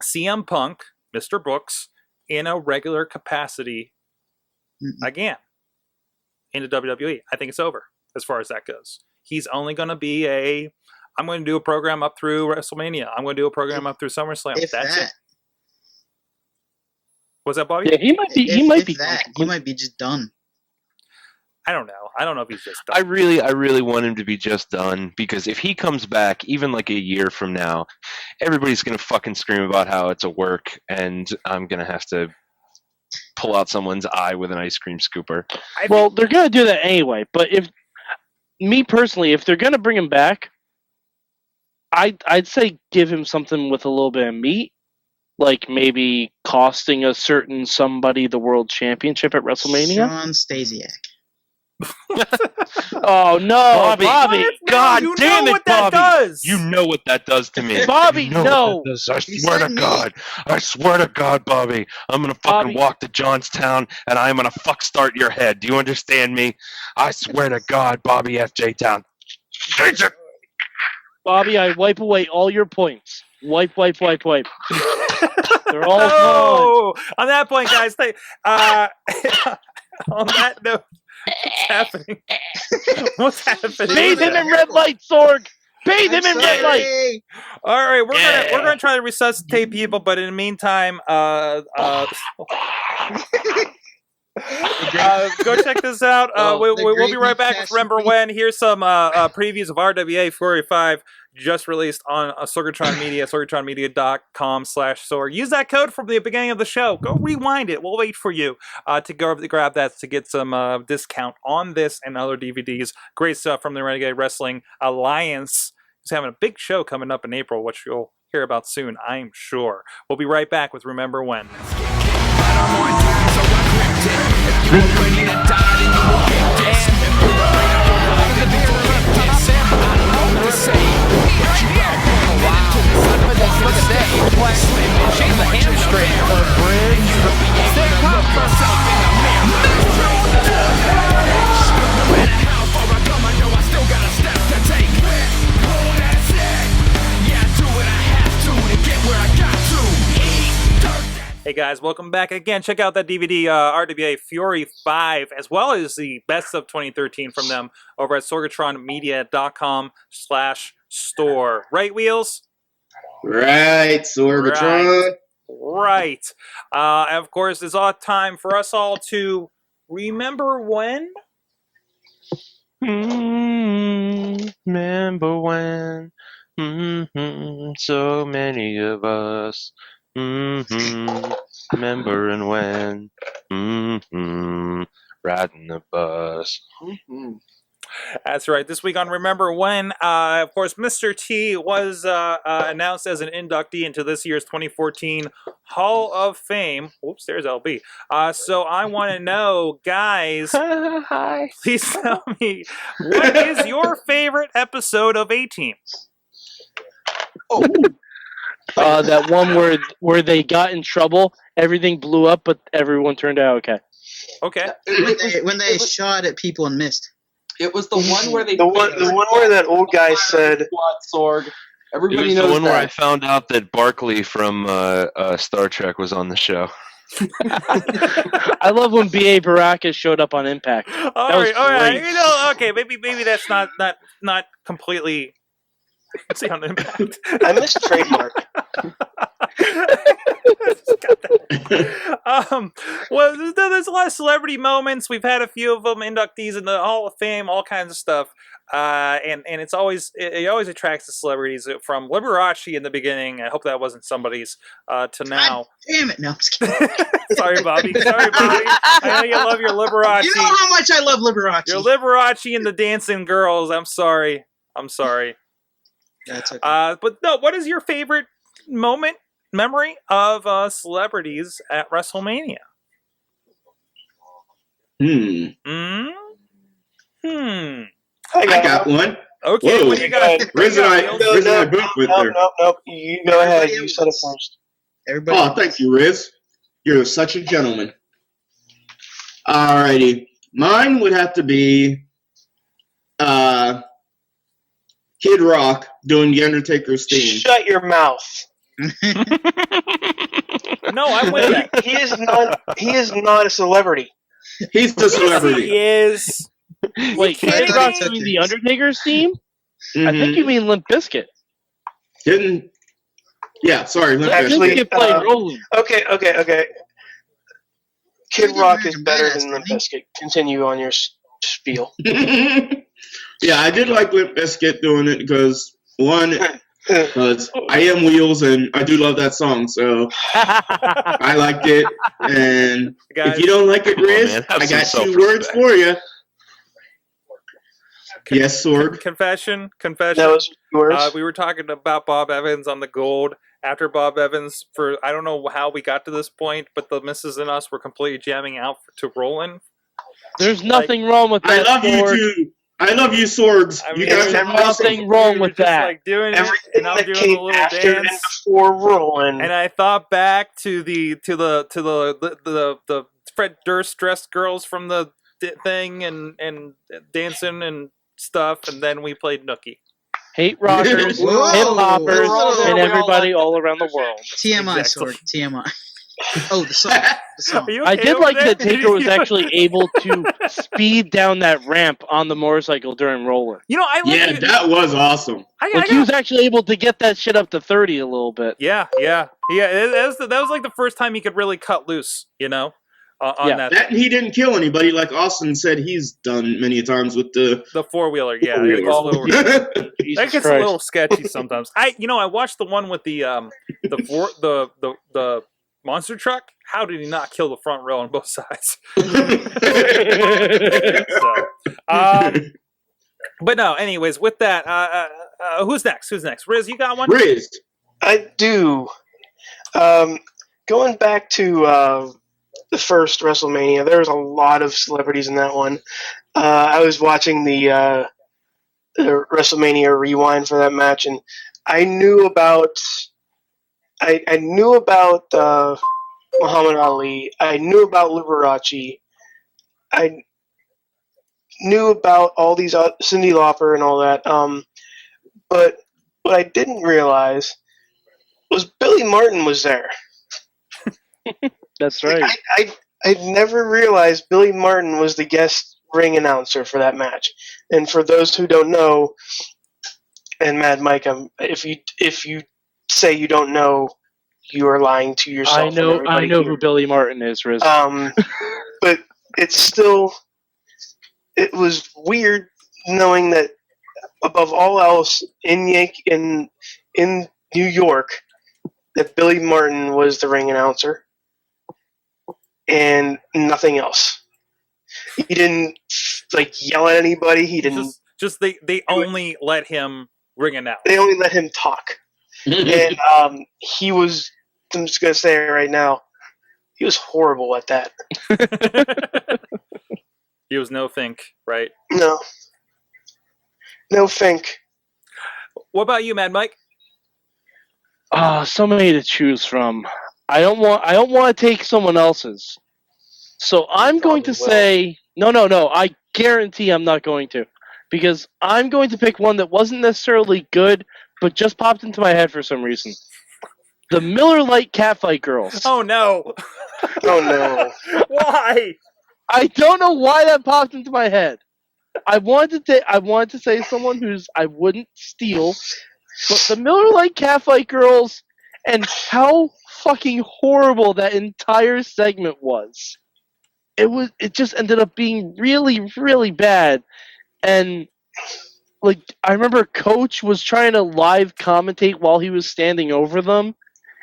CM Punk, Mr. Brooks, in a regular capacity again. into WWE. I think it's over as far as that goes. He's only going to be I'm going to do a program up through WrestleMania. I'm going to do a program up through SummerSlam. If That's that, it. Was that Bobby? Yeah, he might be. he might be just done. I don't know. I don't know if he's just I done. really want him to be just done, because if he comes back, even like a year from now, everybody's gonna fucking scream about how it's a work, and I'm gonna have to pull out someone's eye with an ice cream scooper. Well, they're gonna do that anyway. But if they're gonna bring him back, I'd say give him something with a little bit of meat, like maybe costing a certain somebody the world championship at WrestleMania. Sean Stasiak. Oh no, Bobby! What? God you damn know it, what that Bobby! does. You know what that does to me. Bobby, You know no. what that does. I You swear to said me. God. I swear to God, Bobby. I'm going to fucking Bobby. walk to Johnstown, and I'm going to fuck start your head. Do you understand me? I swear to God, Bobby FJ Town. Change it. Bobby, I wipe away all your points. Wipe. They're all gone. Oh, on that point, guys. On that note, what's happening? What's happening? Bathe him in red light, Sorg. Bathe him in red light. Sorry. All right, we're gonna try to resuscitate people, but in the meantime, go check this out. We'll be right back with Remember When. Here's some previews of RWA Fury 5 just released on Sorgatron Media, sorgatronmedia.com/store. Use that code from the beginning of the show. Go rewind it. We'll wait for you to go grab that to get some discount on this and other DVDs. Great stuff from the Renegade Wrestling Alliance. He's having a big show coming up in April, which you'll hear about soon, I'm sure. We'll be right back with Remember When. Hey guys, welcome back again. Check out that DVD, RWA Fury 5, as well as the best of 2013 from them over at sorgatronmedia.com/store. Right, Wheels? Right, Sorgatron. Right. And of course, it's all time for us all to remember when. Remember when? So many of us. Remembering when? Riding the bus. That's right. This week on Remember When, of course, Mr. T was announced as an inductee into this year's 2014 Hall of Fame. Oops, there's LB. So I want to know, guys, Hi. please tell me, what is your favorite episode of A-Team? That one where they got in trouble, everything blew up, but everyone turned out okay. Okay. When they shot at people and missed. It was the one where they The one where that old guy said, Sorg. It Everybody was the knows one where I that. found out that Barkley from Star Trek was on the show. I love when B.A. Baracus showed up on Impact. All was right. great. You know, okay, maybe that's not completely on impact. I missed trademark. Well, there's a lot of celebrity moments. We've had a few of them, inductees in the Hall of Fame, all kinds of stuff. And it always attracts the celebrities from Liberace in the beginning. I hope that wasn't somebody's to now. God damn it! No, I'm just kidding. Sorry, Bobby. I know you love your Liberace. You know how much I love Liberace. Your Liberace and the Dancing Girls. I'm sorry. That's okay. But no, what is your favorite memory of celebrities at WrestleMania? I I got one. Okay, Whoa. what do you got? Riz and I both went there. Nope. You go ahead. You said it first. Everybody. Oh, thank you, Riz. You're such a gentleman. Alrighty. Mine would have to be Kid Rock doing The Undertaker's theme. Shut your mouth. No, I'm with that. He is not a celebrity. He's the celebrity. He is. Wait, I Kid thought Rock he took doing it. the Undertaker's theme? I think Mhm. you mean Limp Bizkit. Didn't. Yeah, sorry. Limp Actually, Bizkit. Bizkit played Roland. Okay. He Kid did Rock is American better Badass, than Limp didn't Bizkit. Continue on your spiel. Yeah, I did like Limp Bizkit doing it because one, because I am Wheels and I do love that song, so I liked it. And Guys, if you don't like it, Come on, Riz, man. Have I some got 2 self-respect. words for you. Yes, Sword. confession. That was yours. We were talking about Bob Evans on the Gold. After Bob Evans, for I don't know how we got to this point, but the missus and us were completely jamming out to Roland. There's nothing wrong with I that. love you Sword. too. I love you, Swords. I You mean, guys There's are awesome. nothing wrong We were with just that. like doing it, Everything and I'm that doing came the little after and dance. before Roland. And I thought back to the Fred Durst dressed girls from the thing and dancing and stuff, and then we played Nookie. Hate rockers, Whoa! hip hoppers, We were all there, and we all everybody liked all around the world. TMI, Exactly. Sword. TMI. Oh, the song. The song. Are you I okay did over like there? that Taker was actually able to speed down that ramp on the motorcycle during rolling. You know, I like Yeah, it. that was awesome. Like he was actually able to get that shit up to 30 a little bit. Yeah. That was like the first time he could really cut loose. You know, on Yeah. that That and he didn't kill anybody like Austin said he's done many times with the the 4-wheeler. Yeah, four-wheeler. it gets a little Jesus that gets Christ. a little sketchy sometimes. I watched the one with the monster truck. How did he not kill the front row on both sides? But no. Anyways, with that, who's next? Riz, you got one? Riz. I do. Going back to the first WrestleMania, there was a lot of celebrities in that one. I was watching the WrestleMania rewind for that match, and I knew about Muhammad Ali. I knew about Liberace. I knew about all these Cyndi Lauper and all that. But what I didn't realize was Billy Martin was there. That's right. I'd never realized Billy Martin was the guest ring announcer for that match. And for those who don't know, and Mad Mike, if you say you don't know, you are lying to yourself. I know and everybody who here. Billy Martin is, Riz. But it was weird knowing that above all else in New York, that Billy Martin was the ring announcer and nothing else. He didn't yell at anybody. He didn't. Just they only let him ring announce. They only let him talk, and he was. I'm just gonna say it right now. He was horrible at that. He was no think, right? No think. What about you, Mad Mike? So many to choose from. I don't want to take someone else's. So I'm going to say no. I guarantee I'm not going to, because I'm going to pick one that wasn't necessarily good, but just popped into my head for some reason. The Miller Lite Catfight Girls. Oh no! Oh no! Why? I don't know why that popped into my head. I wanted to say someone who's I wouldn't steal, but the Miller Lite Catfight Girls, and how fucking horrible that entire segment was. It just ended up being really, really bad. And I remember Coach was trying to live commentate while he was standing over them,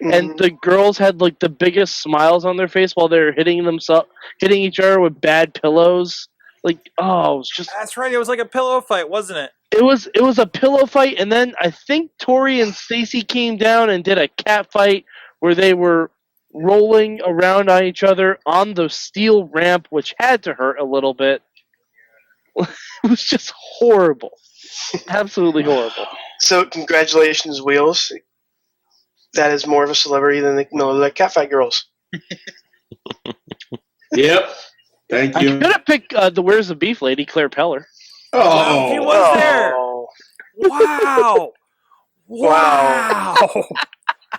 and the girls had the biggest smiles on their face while they were hitting each other with bad pillows. It was just. That's right. It was like a pillow fight, wasn't it? It was a pillow fight, and then I think Tori and Stacy came down and did a cat fight where they were rolling around on each other on the steel ramp, which had to hurt a little bit. It was just horrible. Absolutely horrible. So congratulations, Wheels. That is more of a celebrity than the Miller Lite Catfight Girls. Yep. Thank I you. could have picked the Where's the Beef lady, Claire Peller. Oh, He was there. Oh. Wow. Wow.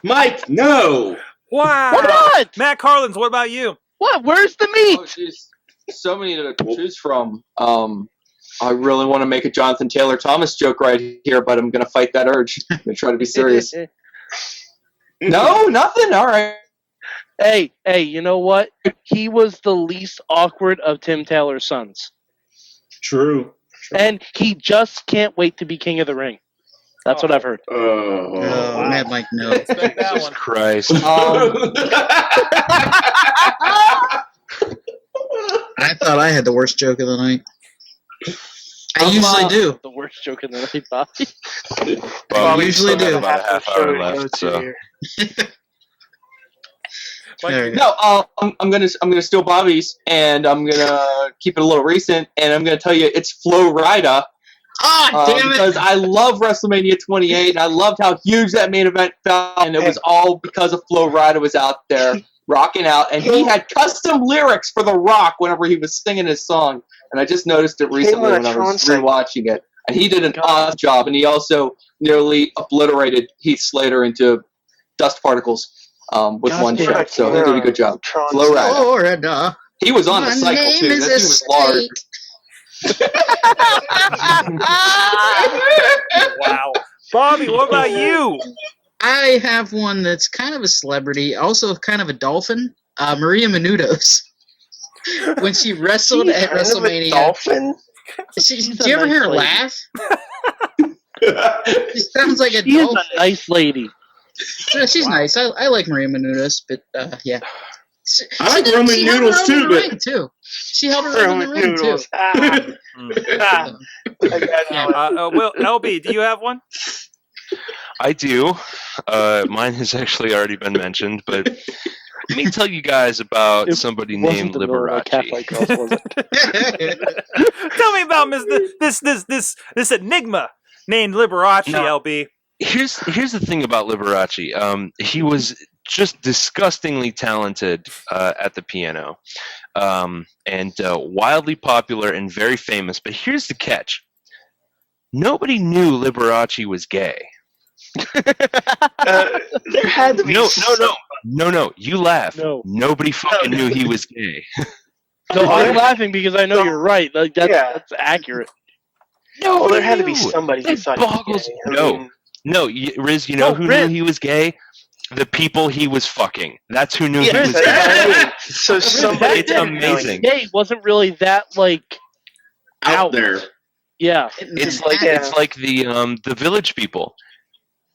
Mike, no. Wow. What? Matt Carlins, what about you? What? Where's the meat? Oh, jeez. so many to choose from. I really want to make a Jonathan Taylor Thomas joke right here, but I'm going to fight that urge. I'm going to try to be serious. No, nothing. All right. Hey, you know what? He was the least awkward of Tim Taylor's sons. True. And he just can't wait to be King of the Ring. That's what I've heard. Mad Mike, no. Expect that Jesus one. Christ. I thought I had the worst joke of the night. I usually do. The worst joke in the night, Bobby. Well, we usually still do. got about a half hour left, so. Alright. No, I'm gonna steal Bobby's, and I'm gonna keep it a little recent, and I'm gonna tell you it's Flo Rida. Damn it! Because I love WrestleMania 28, and I loved how huge that main event felt, and it was all because of Flo Rida was out there rocking out, and he had custom lyrics for The Rock whenever he was singing his song, and I just noticed it recently when I was rewatching it, and he did an awesome job, and he also nearly obliterated Heath Slater into dust particles with one shot, so he did a good job. Flo Rida. Florida. He was on the My cycle, name too. is That dude was large. Estate. Wow. Bobby, what about you? I have one that's kind of a celebrity, also kind of a dolphin. Maria Menounos. When she wrestled at WrestleMania. Dolphin? Do you ever hear her laugh? She sounds like a She is dolphin. a nice lady. Yeah, she's nice. I like Maria Menounos, but yeah. I like Roman noodles too, but too. She held her own in the ring too. Will LB, do you have one? I do. Mine has actually already been mentioned, but let me tell you guys about somebody named Liberace. Tell me about this enigma named Liberace, No. LB. Here's the thing about Liberace. He was just disgustingly talented at the piano, and wildly popular and very famous. But here's the catch: nobody knew Liberace was gay. There had to be No. You laugh. No. Nobody fucking knew he was gay. No, I'm laughing because I know you're right. Like that's accurate. No, Nobody there had to be knew. somebody who It thought he was boggles. gay. I No. mean, No, Riz, you know who Riz. knew he was gay? The people he was fucking. That's who knew he yes, was that's gay. what I mean. So somebody It's didn't know. amazing. Gay wasn't really that like out there. yeah. It's like the Village People.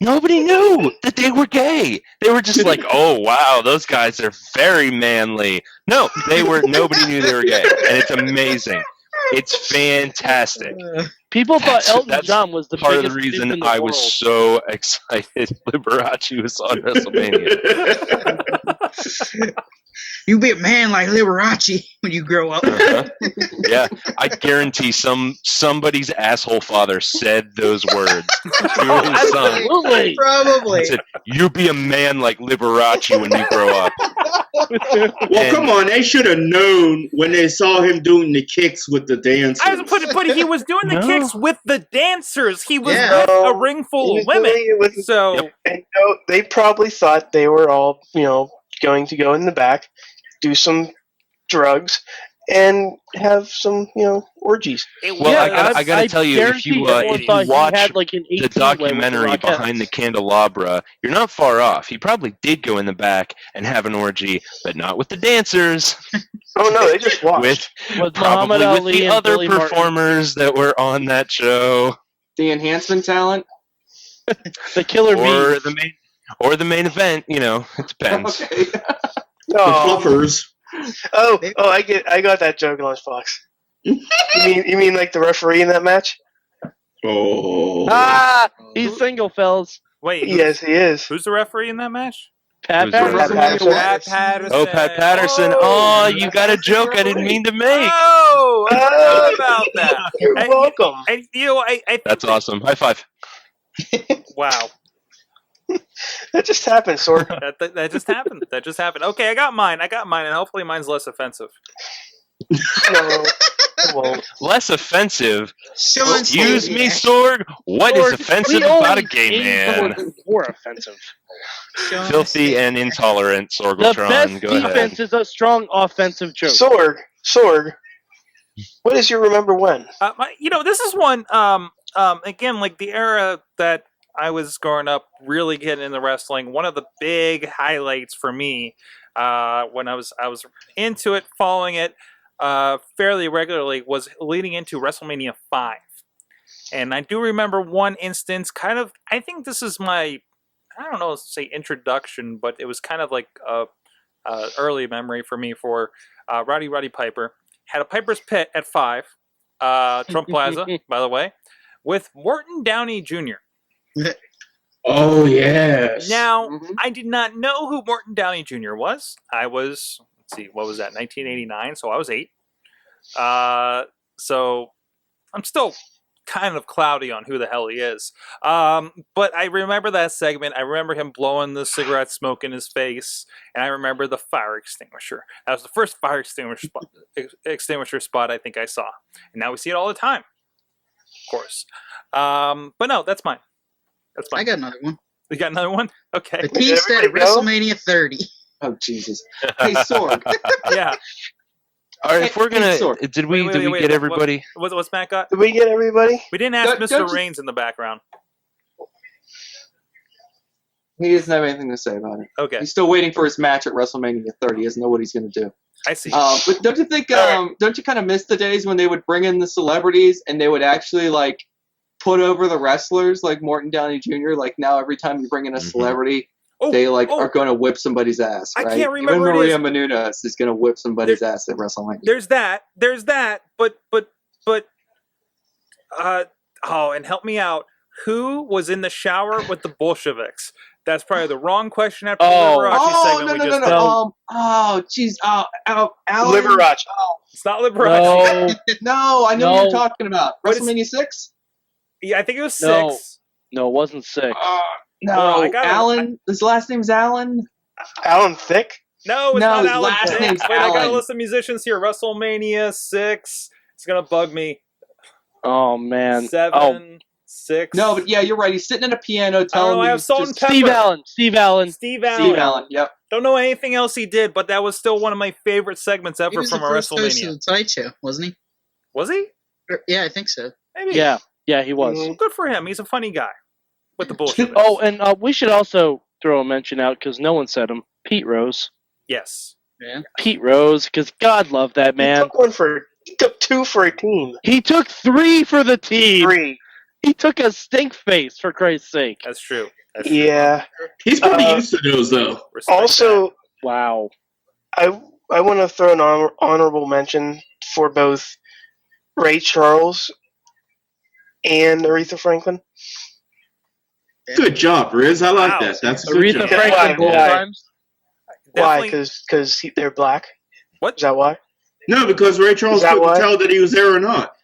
Nobody knew that they were gay. They were just like, oh wow, those guys are very manly. No, nobody knew they were gay, and it's amazing. It's fantastic. People thought Elton That's John was the part of biggest the dude in reason the I world. was so excited Liberace was on WrestleMania. You be a man like Liberace when you grow up. Yeah, I guarantee somebody's asshole father said those words to his son. Absolutely. Probably. He said, "You be a man like Liberace when you grow up." Well, come on. They should have known when they saw him doing the kicks with the dancers. I was putting he was doing the No. kicks with the dancers. He was Yeah. with a ring full of women. So Yep. And they probably thought they were all, going to go in the back, do some drugs, and have some, orgies. Well, I gotta tell you, if you everyone thought he watch had, like, an the 18-way with documentary the Rockettes. Behind the Candelabra, you're not far off. He probably did go in the back and have an orgy, but not with the dancers. Oh no, they just watched. With Probably Muhammad with Ali the and other Billy Martin. performers that were on that show, The enhancement talent. The Killer or Bees. the main event. It depends. Okay. The Oh, fluffers. I got that joke, Lunchbox. You mean like the referee in that match? Oh. He's single, fellas. wait, Yes, he is. who's the referee in that match? Pat Who's the Patterson. referee? Pat Patterson. Oh, Pat Patterson. Oh, you got a joke I didn't mean to make. Oh, I forgot about that. You're Hey, welcome. I think That's awesome. High five. wow. That just happened, Sorg. That just happened. That just happened. Okay, I got mine, and hopefully mine's less offensive. No, it won't. Less offensive. Sean Excuse Stasiak. me, Sorg. What is Sorg, offensive we about a always gay aim man? for more offensive. Sean Filthy Stasiak. and intolerant, The Sorgatron. best Go defense ahead. is a strong offensive joke. Sorg, Sorg, what is your remember when? This is one. Again, like the era that I was growing up, really getting into wrestling. One of the big highlights for me, when I was into it, following it fairly regularly, was leading into WrestleMania 5. And I do remember one instance, kind of. I think this is my, I don't know, say introduction, but it was kind of like a early memory for me for Roddy Piper. Had a Piper's Pit at 5, Trump Plaza, by the way, with Morton Downey Jr. Oh yes. Now, I did not know who Morton Downey Jr. was. I was, let's see, what was that, 1989? So I was 8. So I'm still kind of cloudy on who the hell he is. But I remember that segment. I remember him blowing the cigarette smoke in his face, and I remember the fire extinguisher. That was the first fire extinguisher spot I think I saw. And now we see it all the time, of course. But no, that's mine. That's fine. I got another one. You got another one? Okay. Batista at WrestleMania 30. Oh Jesus! Hey, Sorg. Yeah. All right, if we're gonna, Sorg. did we get everybody? What's Matt got? Did we get everybody? We didn't ask Don't Mr. you- Reigns in the background. He doesn't have anything to say about it. Okay, He's still waiting for his match at WrestleMania 30. He doesn't know what he's going to do. I see. But don't you think? Don't you kind of miss the days when they would bring in the celebrities and they would actually like put over the wrestlers, like Morton Downey Jr. Like now, every time you bring in a celebrity, they are going to whip somebody's ass. Right? I can't remember. Even Maria Menounos is going to whip somebody's ass at WrestleMania. There's that. But and help me out. Who was in the shower with the Bolsheviks? That's probably the wrong question after the Liberace segment we just did. Oh, jeez. Alan. Liberace. It's not Liberace. No, I know what No. you're talking about. WrestleMania 6? Yeah, I think it was 6. No. No, it wasn't 6. No, I got it. Alan. His last name's Alan. Alan Thicke? No, it's No, not his Alan last Thicke. name's Wait, I got a Alan. list of musicians here. WrestleMania 6. It's gonna bug me. Oh man. 7, 6. No, but yeah, you're right. He's sitting at a piano I telling don't know, me I have Salt and Pepper. Steve Allen. Steve Allen. Steve Allen. Yep. Don't know anything else he did, but that was still one of my favorite segments He ever was from the a first host WrestleMania. of the Tonight Show, wasn't he? Was he? Yeah, I think so. Maybe. Yeah, he was. Mhm. Good for him. He's a funny guy. With the bullshit. Oh, and we should also throw a mention out because no one said him. Pete Rose. Yes. Yeah. Pete Rose, because God love that man. He took 2 for a team. He took 3 for the team. 3. He took a stink face, for Christ's sake. That's true. That's true. Yeah. He's pretty used to those though. Respect Also, Wow. I want to throw an honorable mention for both Ray Charles and Aretha Franklin. Good job, Riz. I like Wow. that. That's a good Aretha job. Franklin both Yeah. times. Why? Definitely- Because they're black? What? Is that why? No, because Ray Charles Is that couldn't why? tell that he was there or not.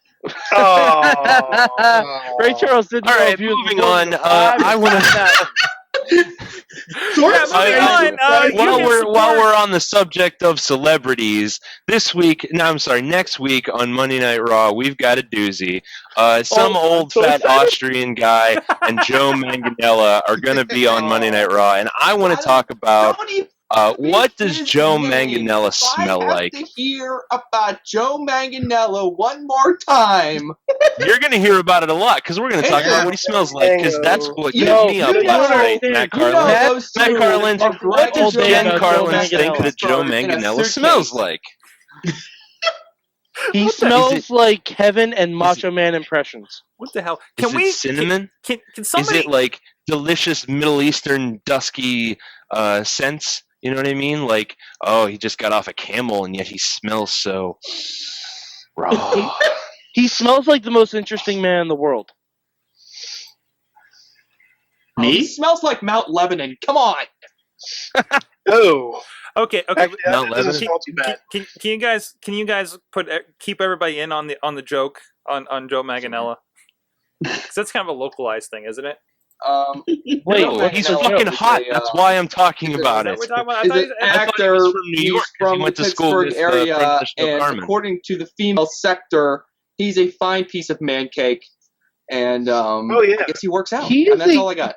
Oh. Ray Charles didn't All know right, if he was moving going on. to five I or want to. 7. Yeah, moving on. You While can while support- we're on the subject of celebrities, next week on Monday Night Raw, we've got a doozy. Some old so fat excited. Austrian guy and Joe Manganiello are going to be on Monday Night Raw, and I want to talk about Don't even what does his Joe name. Manganiello If smell I have like. to hear about Joe Manganiello one more time. You're going to hear about it a lot because we're going to talk Yeah. about what he smells like because that's what You kept know- me up you last know- night. Matt You know Carlin. those Matt two Carlin, are what does Joe Jen Manganiello Carlin Joe think that Joe in a Manganiello suitcase. smells like? He Is smells like Kevin and Macho Man impressions. What the hell? Is it cinnamon? Can Is somebody? it like delicious Middle Eastern dusky scents? You know what I mean? Like, oh, he just got off a camel and yet he smells so raw. He smells like the most interesting man in the world. He Me? smells like Mount Lebanon. Come on. Oh. Okay. Actually, that Mount doesn't Lebanon? smell too bad. Can you guys keep everybody in on the joke on Joe Manganiello? 'Cause that's kind of a localized thing, isn't it? Wait, No, what's he's the fucking joke? hot. That's why I'm talking about it. We're talking about. He's I an thought I thought he actor. was from New He's York 'cause he from went the to school Pittsburgh with, area, Francisco and Carmen. according to the female sector, he's a fine piece of man cake. And Oh, yeah. I guess he works out. He And is that's a- all I got.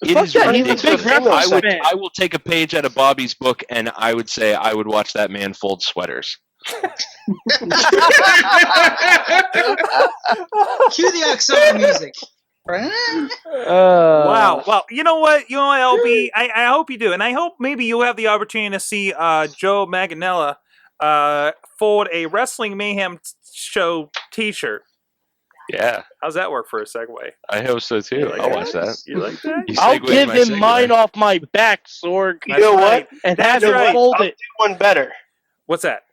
It Fuck is that, he's a ridiculous. big wrestling I fan. will take a page out of Bobby's book and I would say I would watch that man fold sweaters. Cue the Oksana music. Wow. Well, you know what, LB? I hope you do, and I hope maybe you'll have the opportunity to see Joe Manganiello fold a Wrestling Mayhem show T-shirt. Yeah, How's that work for a segue? I hope so too. I'll watch that. You like that? You I'll segued give my him segue. mine off my back, Sorg. You know what? And That's have him right. fold I'll it. do one better. What's that?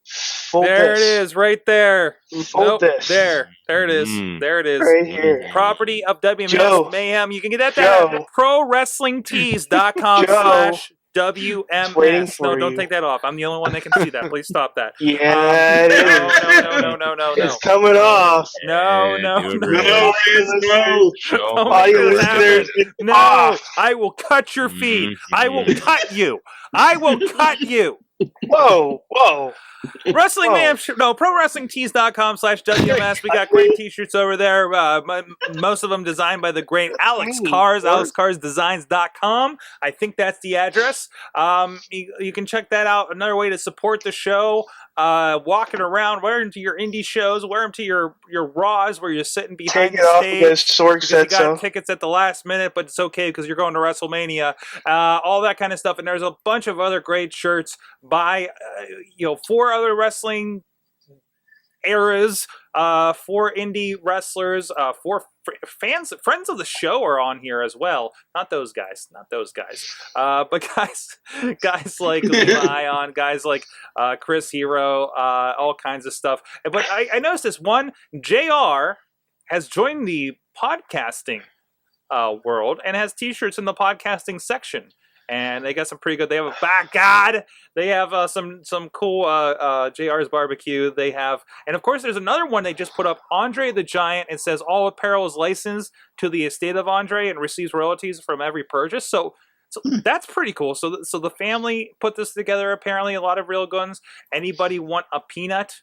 Fold There this. it is, right there. Fold this. There it is. Mm. There it is. Right here. Property of WMS Joe. Mayhem. You can get that Joe. at prowrestlingtees.com Joe. /WMS. waiting No, for don't you. take that off. I'm the only one that can see that. Please stop that. Yeah, it is. No. It's coming off. No. do it No. right. No, Riz, no. Show Don't me. make Audio this happen. listeners, it's No, off. I will cut your feed. I will Mhm. cut you. I will cut you. Whoa. Wrestling Whoa. Mayhem, prowrestlingtees.com /WMS. We got great t-shirts over there. Most of them designed by the great Alex Cars, AlexCarsDesigns.com. I think that's the address. You can check that out. Another way to support the show, walking around, wear them to your indie shows, wear them to your Raws where you're sitting behind Take the it off stage. because Sorg Because you said got so. tickets at the last minute, but it's okay because you're going to WrestleMania. All that kind of stuff, and there's a bunch of other great shirts by 4 other wrestling eras, 4 indie wrestlers, 4 friends of the show are on here as well. Not those guys, but guys like Levi on, guys like Chris Hero, all kinds of stuff. But I noticed this one. JR has joined the podcasting world and has t-shirts in the podcasting section. And they got some pretty good. They have a back god. They have some cool JR's barbecue. They have, and of course, there's another one they just put up. Andre the Giant. It says all apparel is licensed to the estate of Andre and receives royalties from every purchase. So that's pretty cool. So the family put this together. Apparently, a lot of real guns. Anybody want a peanut?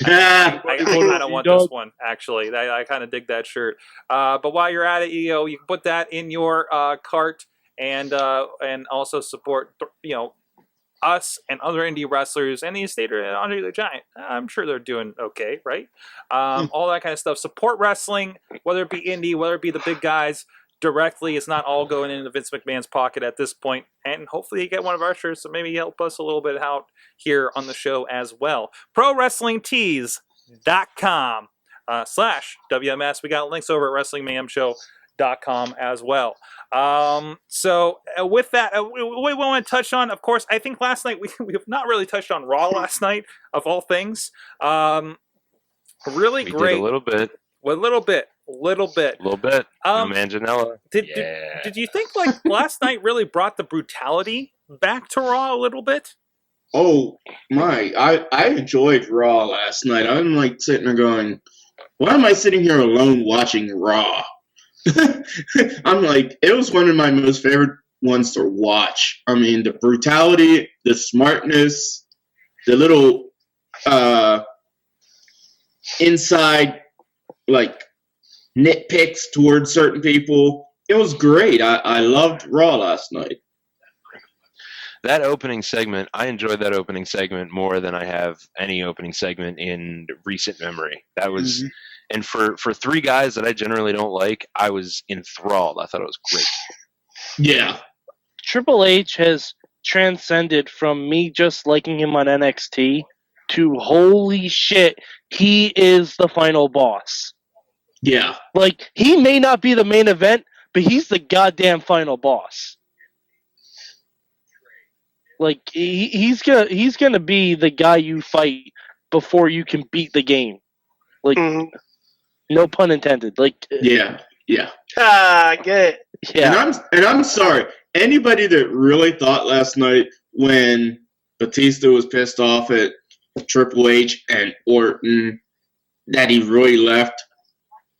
I kind of want this one, actually. I kind of dig that shirt. But while you're at it, you can put that in your cart. And also support us and other indie wrestlers and the estate of Andre the Giant. I'm sure they're doing okay, right? All that kind of stuff. Support wrestling, whether it be indie, whether it be the big guys directly. It's not all going into Vince McMahon's pocket at this point. And hopefully you get one of our shirts, so maybe help us a little bit out here on the show as well. ProWrestlingTees.com /WMS. We got links over at WrestlingMayhemShow.com as well. So with that, we want to touch on, of course, I think last night we have not really touched on Raw last night, of all things. Really We great. did a little bit. A little bit. Manganiello. Did you think like last night really brought the brutality back to Raw a little bit? Oh my! I enjoyed Raw last night. I'm like sitting there going, "Why am I sitting here alone watching Raw?" I'm like, it was one of my most favorite ones to watch. I mean, the brutality, the smartness, the little inside like nitpicks towards certain people. It was great. I loved Raw last night. That opening segment, I enjoyed that opening segment more than I have any opening segment in recent memory. That was, and for 3 guys that I generally don't like, I was enthralled. I thought it was great. Yeah. Triple H has transcended from me just liking him on NXT to holy shit, he is the final boss. Yeah. Like, he may not be the main event, but he's the goddamn final boss. Like, he's gonna be the guy you fight before you can beat the game. Like, no pun intended. Like, Yeah. I get it. yeah. And I'm sorry. Anybody that really thought last night when Batista was pissed off at Triple H and Orton that he really left,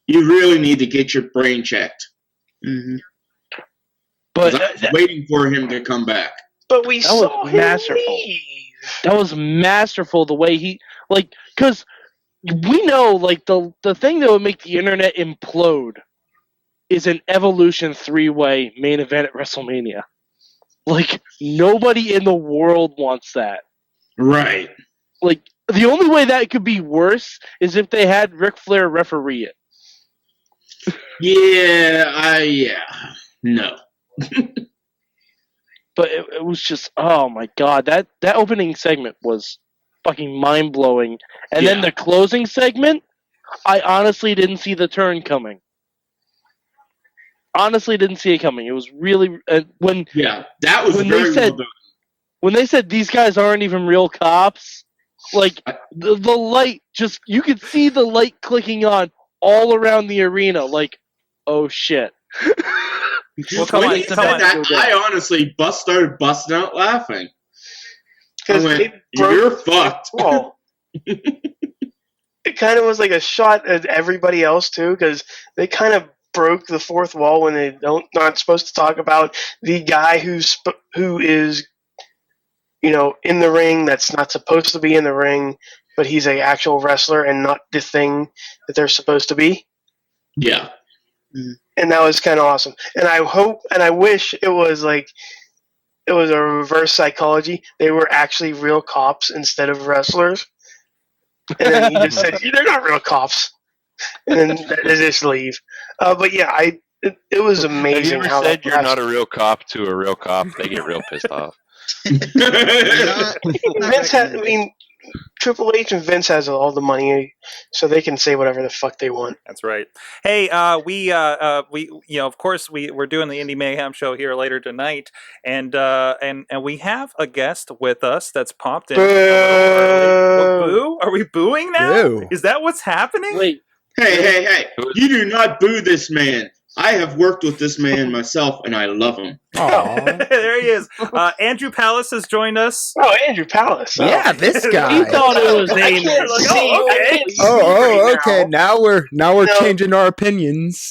you really need to get your brain checked. But I was waiting for him to come back. But we That saw was him masterful. leave. that was masterful the way he, like, because we know, like, the thing that would make the internet implode is an Evolution 3-way main event at WrestleMania. Like, nobody in the world wants that. Right. Like, the only way that could be worse is if they had Ric Flair referee it. Yeah. No. But it was just, oh my god, that opening segment was fucking mind blowing, and then Yeah. the closing segment, I honestly didn't see the turn coming. Honestly, didn't see it coming. It was really when That was when very they said well done. when they said these guys aren't even real cops. Like the light, just you could see the light clicking on all around the arena. Like, oh shit. Well, come When on, he come said on. that, I honestly started busting out laughing. I Because went, it broke "You're the fucked." wall. It kind of was like a shot at everybody else too, because they kind of broke the fourth wall when they not supposed to talk about the guy who is, in the ring that's not supposed to be in the ring, but he's an actual wrestler and not the thing that they're supposed to be. Yeah. And that was kind of awesome. And I hope and I wish it was like it was a reverse psychology. They were actually real cops instead of wrestlers. And then he just said, "They're not real cops," and then they just leave. But yeah, it was Have you amazing ever how said that you're not a real cop to a real cop? They get real pissed off. Triple H and Vince has all the money, so they can say whatever the fuck they want. That's right. Hey, we of course we're doing the Indie Mayhem show here later tonight, and we have a guest with us that's popped in. Boo! Are we booing now? Boo. Is that what's happening? Wait. Hey! You do not boo this man. I have worked with this man myself, and I love him. There he is. Andrew Palace has joined us. Oh, Andrew Palace. Yeah, this guy. He thought it was I Amy. can't see. Okay. Now we're No. changing our opinions.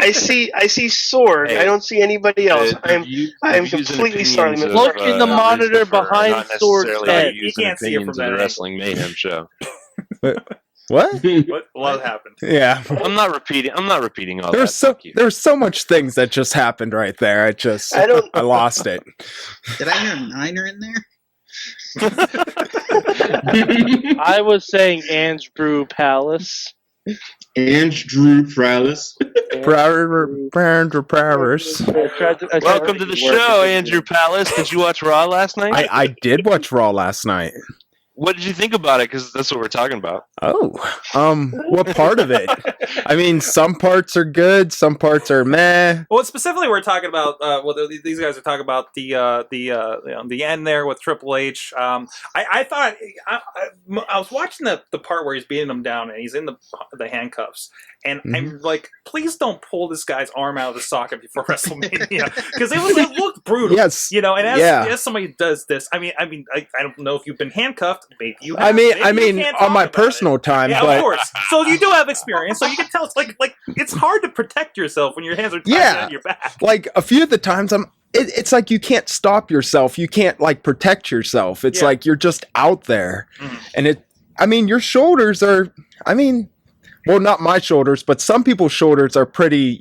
I see Sorg. Hey, I don't see anybody else. I am views completely and sorry. opinions Look of, in the monitor Christopher are behind not Sword's necessarily head. the views You and can't see it from opinions that of the angle. Wrestling Mayhem show. What? What happened? Yeah. I'm not repeating all There's that. Fuck you. there's so much things that just happened right there. I lost it. Did I hear a niner in there? I was saying Andrew Palace. Andrew Palace. Prowers. Welcome to the show, Andrew Palace. Did you watch Raw last night? I did watch Raw last night. What did you think about it? Because that's what we're talking about. Oh, what part of it? I mean, some parts are good, some parts are meh. Well, specifically, we're talking about. These guys are talking about the end there with Triple H. I thought I was watching the part where he's beating him down and he's in the handcuffs, and I'm like, please don't pull this guy's arm out of the socket before WrestleMania, because it looked brutal. Yes, and as somebody does this, I don't know if you've been handcuffed. Maybe you have. I mean, Maybe you can't on talk my about personal it. time, Yeah, but of course. So you do have experience, so you can tell. It's like it's hard to protect yourself when your hands are tied behind your back. like a few of the times it's like you can't stop yourself. You can't like protect yourself. It's like you're just out there, and your shoulders are. Well, not my shoulders, but some people's shoulders are pretty,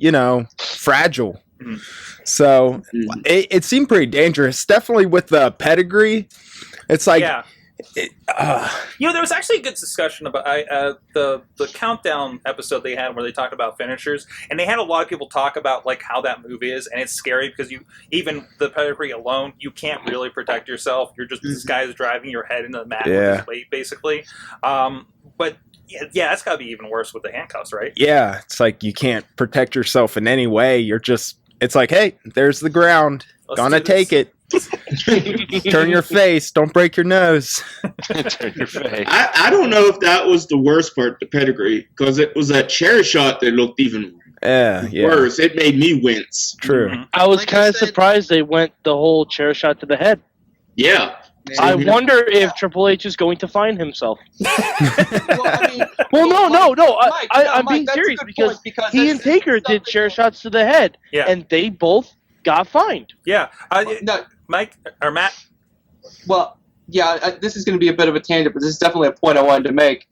fragile. So it seemed pretty dangerous. Definitely with the pedigree. It's like, there was actually a good discussion about the countdown episode they had where they talked about finishers, and they had a lot of people talk about like how that move is, and it's scary because even the pedigree alone, you can't really protect yourself. You're just this guy is driving your head into the mat with his weight, basically. But that's got to be even worse with the handcuffs, right? Yeah, it's like you can't protect yourself in any way. It's like, hey, there's the ground. Gonna take it. Turn your face. Don't break your nose. Turn your face. I don't know if that was the worst part, the pedigree, because it was that chair shot that looked even worse. It made me wince. True. I was kind of surprised they went the whole chair shot to the head. Yeah. I wonder if Triple H is going to find himself. Well, no. I'm Mike, being that's a serious good because point, because he that's and Taker did chair shots to the head, and they both got fined. Yeah. No, Mike or Matt? Well, yeah, this is going to be a bit of a tangent, but this is definitely a point I wanted to make.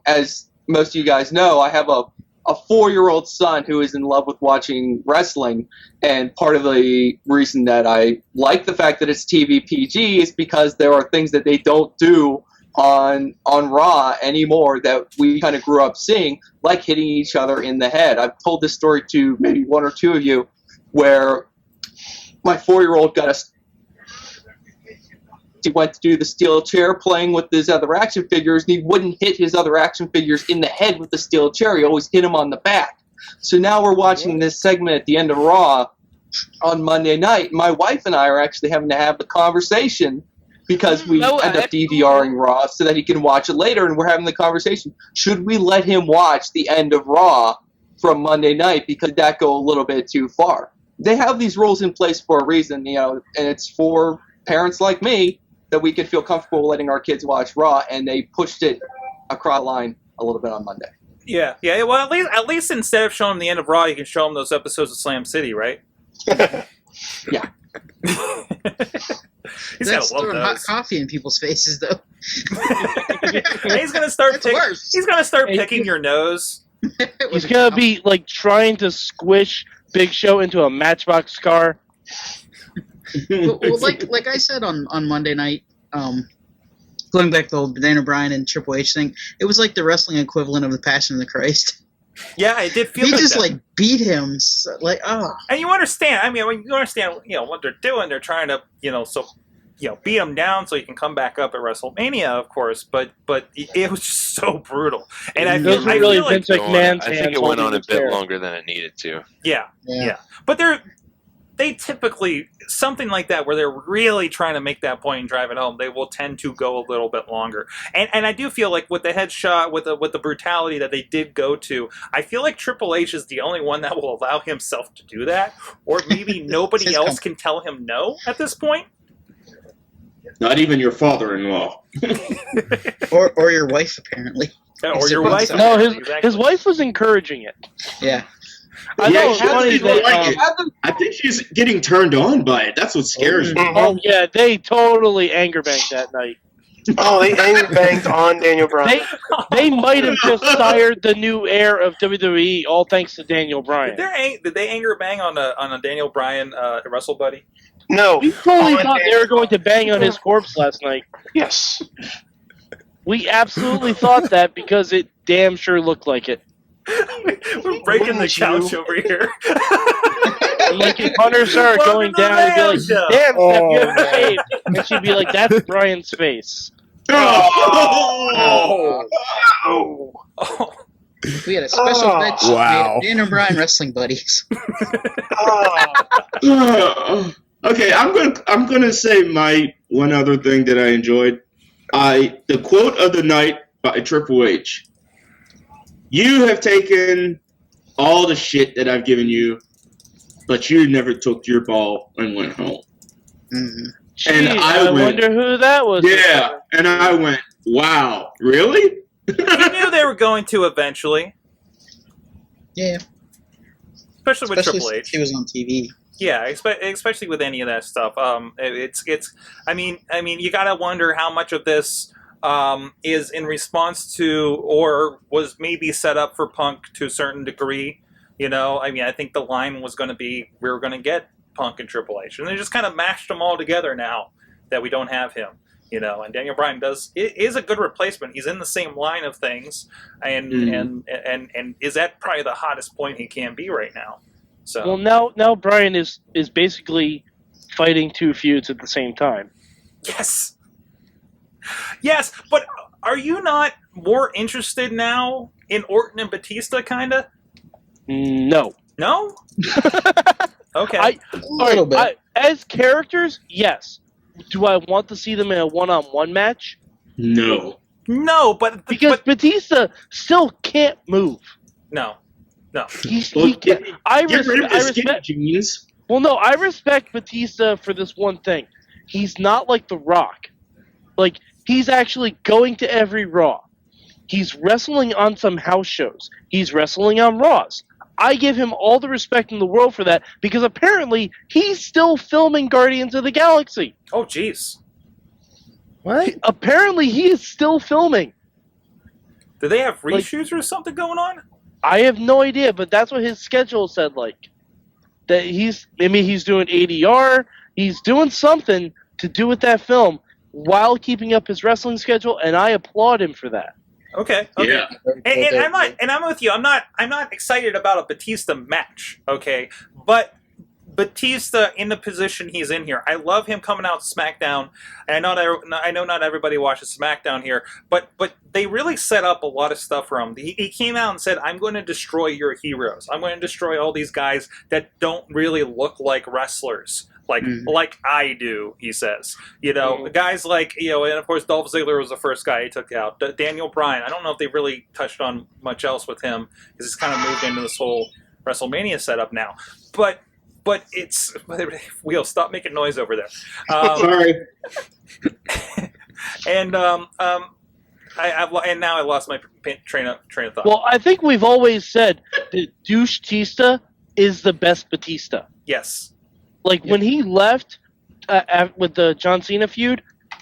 As most of you guys know, I have a a 4-year-old son who is in love with watching wrestling, and part of the reason that I like the fact that it's TV PG is because there are things that they don't do on Raw anymore that we kind of grew up seeing, like hitting each other in the head. I've told this story to maybe one or two of you, where my 4-year-old he went to do the steel chair playing with his other action figures, and he wouldn't hit his other action figures in the head with the steel chair. He always hit him on the back. So now we're watching this segment at the end of Raw on Monday night. My wife and I are actually having to have the conversation because we end up DVRing Raw so that he can watch it later, and we're having the conversation. Should we let him watch the end of Raw from Monday night, because that go a little bit too far? They have these rules in place for a reason, and it's for parents like me that we could feel comfortable letting our kids watch Raw, and they pushed it across the line a little bit on Monday. Yeah. Well, at least instead of showing them the end of Raw, you can show them those episodes of Slam City, right? Yeah. He's That's gonna love throwing hot those. coffee in people's faces, though. He's gonna start. That's worse. He's gonna start picking your nose. He's gonna be like trying to squish Big Show into a Matchbox car. Well, like I said on Monday night, going back to the whole Daniel Bryan and Triple H thing, it was like the wrestling equivalent of the Passion of the Christ. Yeah, it did feel. He like just that. like beat him, And you understand. I mean, you understand. What they're doing. They're trying to, beat him down so he can come back up at WrestleMania, of course. But it was just so brutal. And I feel like Vince McMahon's I think hands it went on a holding the bit chair. longer than it needed to. Yeah. But they typically, something like that where they're really trying to make that point and drive it home, they will tend to go a little bit longer. And I do feel like with the headshot, with the brutality that they did go to, I feel like Triple H is the only one that will allow himself to do that, or maybe nobody else can tell him no at this point. Not even your father-in-law. or your wife, apparently. Or your wife. No, his Exactly. wife was encouraging it. Yeah. I know it's she doesn't funny even that. like it. I think she's getting turned on by it. That's what scares me. Oh yeah, they totally anger banged that night. Oh, they anger banged on Daniel Bryan. They might have just sired the new heir of WWE, all thanks to Daniel Bryan. Did they anger bang on a Daniel Bryan Wrestle Buddy? No. We totally On thought they were going to bang on his corpse last night. Yes. We absolutely thought that because it damn sure looked like it. We're breaking the couch over here. Like if Hunter started Welcome going to the down and be like, Mayhem Show. "Damn, Steph, you Oh, haven't shaved," and she'd be like, "That's Brian's face." Oh! Oh. We had a special Oh, bench wow. made of Daniel Bryan wrestling buddies. Okay, I'm gonna say my one other thing that I enjoyed. The quote of the night by Triple H. You have taken all the shit that I've given you, but you never took your ball and went home. Mm-hmm. And Gee, I went, wonder who that was. Yeah, and I went, wow, really? You knew they were going to eventually, Yeah. especially with Especially Triple since H. he was on TV. Yeah, especially with any of that stuff. It's. I mean, you gotta wonder how much of this is in response to, or was maybe set up for Punk to a certain degree. I mean, I think the line was going to be, we were going to get Punk and Triple H, and they just kind of mashed them all together now that we don't have him. And Daniel Bryan is a good replacement. He's in the same line of things, and is at probably the hottest point he can be right now. So Well, now Brian is basically fighting two feuds at the same time. yes, but are you not more interested now in Orton and Batista, kinda? No. No. Okay. A little bit. As characters, yes. Do I want to see them in a one-on-one match? No. No, but Because Batista still can't move. no. He can't. Get rid of his skinny jeans. Well, no, I respect Batista for this one thing. He's not like The Rock. Like, he's actually going to every Raw. He's wrestling on some house shows. He's wrestling on Raws. I give him all the respect in the world for that, because apparently he's still filming Guardians of the Galaxy. Oh, jeez. What? Apparently he is still filming. Do they have reshoots or something going on? I have no idea, but that's what his schedule said. Like that he's doing ADR, he's doing something to do with that film while keeping up his wrestling schedule, and I applaud him for that. Okay. Yeah. And I'm with you. I'm not excited about a Batista match. Okay, but Batista in the position he's in here, I love him coming out to SmackDown. And I know not everybody watches SmackDown here, but they really set up a lot of stuff for him. He came out and said, "I'm going to destroy your heroes. I'm going to destroy all these guys that don't really look like wrestlers." Like I do, he says. Guys like, and of course Dolph Ziggler was the first guy he took out. Daniel Bryan, I don't know if they really touched on much else with him, because he's kind of moved into this whole WrestleMania setup now. But it's... Wheel, stop making noise over there. Sorry. And now I lost my train of thought. Well, I think we've always said that Douche Tista is the best Batista. Yes. Like, when he left with the John Cena feud,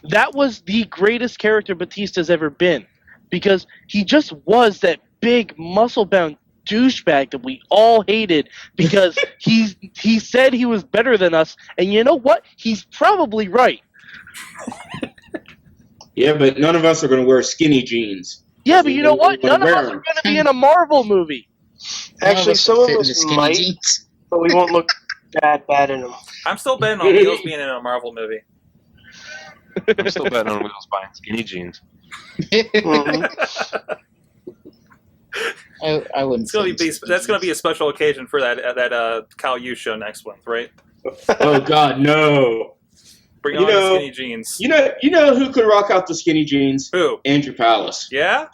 that was the greatest character Batista's ever been. Because he just was that big, muscle-bound douchebag that we all hated because he said he was better than us. And you know what? He's probably right. Yeah, but none of us are going to wear skinny jeans. Yeah, but you know what? None of us are going to be in a Marvel movie. Actually, some of us might, but we won't look bad in them. I'm still betting on Wheels being in a Marvel movie. I'm still betting on Wheels buying skinny jeans. I wouldn't. That's going to be a special occasion for that Cal U show next month, right? Oh God, no! Bring on the skinny jeans. You know who could rock out the skinny jeans? Who? Andrew Palace. Yeah.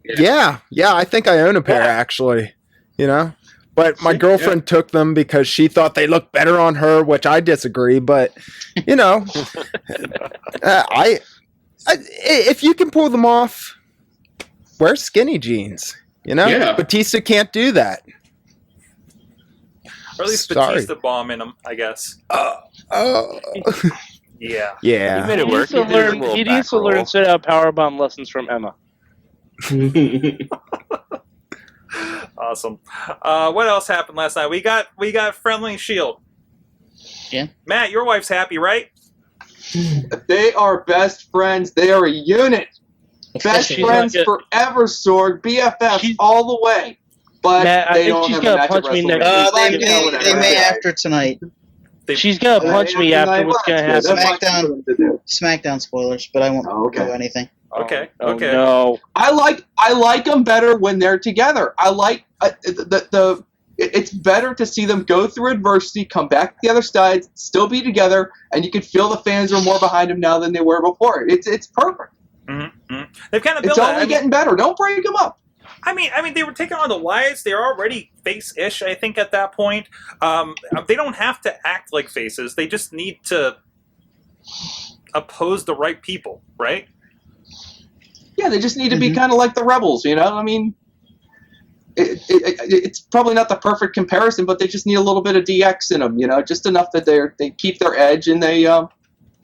Yeah. I think I own a pair actually. But my girlfriend took them because she thought they looked better on her, which I disagree. But if you can pull them off, wear skinny jeans. Yeah. Batista can't do that. Or at least Batista bomb in them, I guess. Yeah. Yeah. He made it work. He needs to learn sit-out powerbomb lessons from Emma. Awesome. What else happened last night? We got Friendly Shield. Yeah. Matt, your wife's happy, right? They are best friends. They are a unit. Best friends forever, Sorg. BFFs all the way. But Matt, they don't have a match at WrestleMania. They may after tonight. She's gonna punch me after what's gonna happen. SmackDown spoilers, but I won't do anything. Okay. Oh, no. I like them better when they're together. I like it's better to see them go through adversity, come back to the other side, still be together, and you can feel the fans are more behind them now than they were before. It's perfect. Mm-hmm. They've kind of built. It's only getting better. Don't break them up. I mean, they were taking on the Wyatts. They were already face-ish, I think, at that point. They don't have to act like faces. They just need to oppose the right people, right? Yeah, they just need to be kind of like the Rebels, I mean, it's probably not the perfect comparison, but they just need a little bit of DX in them, just enough that they keep their edge, and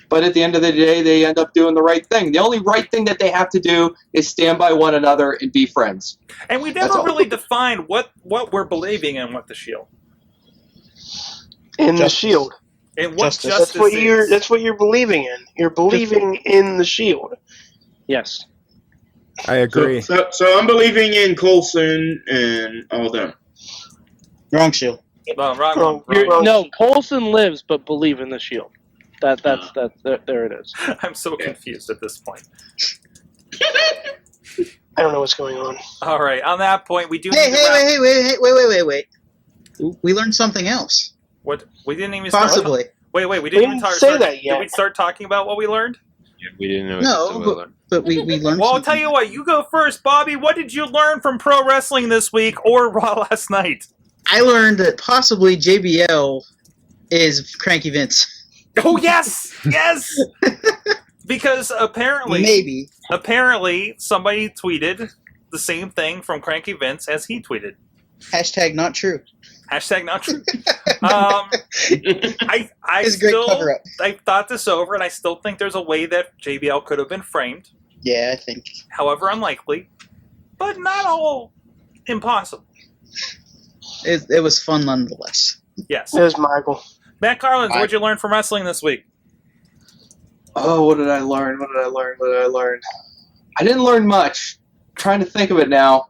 but at the end of the day, they end up doing the right thing. The only right thing that they have to do is stand by one another and be friends. And we never really defined what we're believing in with the Shield. In the Shield. And what justice. Justice That's what you're believing in. You're believing in the Shield. Yes. I agree. So I'm believing in Coulson and all them. Wrong Shield. Wrong. No, Coulson lives, but believe in the Shield. That's there it is. I'm so confused at this point. I don't know what's going on. All right, on that point, we do. Wait. We learned something else. What? We didn't even possibly. Wait. We didn't even say that yet. Did we start talking about what we learned? Yeah, we didn't know. But we learned. Well, I'll something. tell you what. You go first, Bobby. What did you learn from pro wrestling this week or Raw last night? I learned that possibly JBL is Cranky Vince. Oh yes. Because apparently somebody tweeted the same thing from Cranky Vince as he tweeted. Hashtag not true. Hashtag not true. I thought this over, and I still think there's a way that JBL could have been framed. Yeah, I think. However unlikely, but not all impossible. It was fun nonetheless. Yes. There's Michael. Matt Carlins, what'd you learn from wrestling this week? Oh, what did I learn? I didn't learn much. I'm trying to think of it now.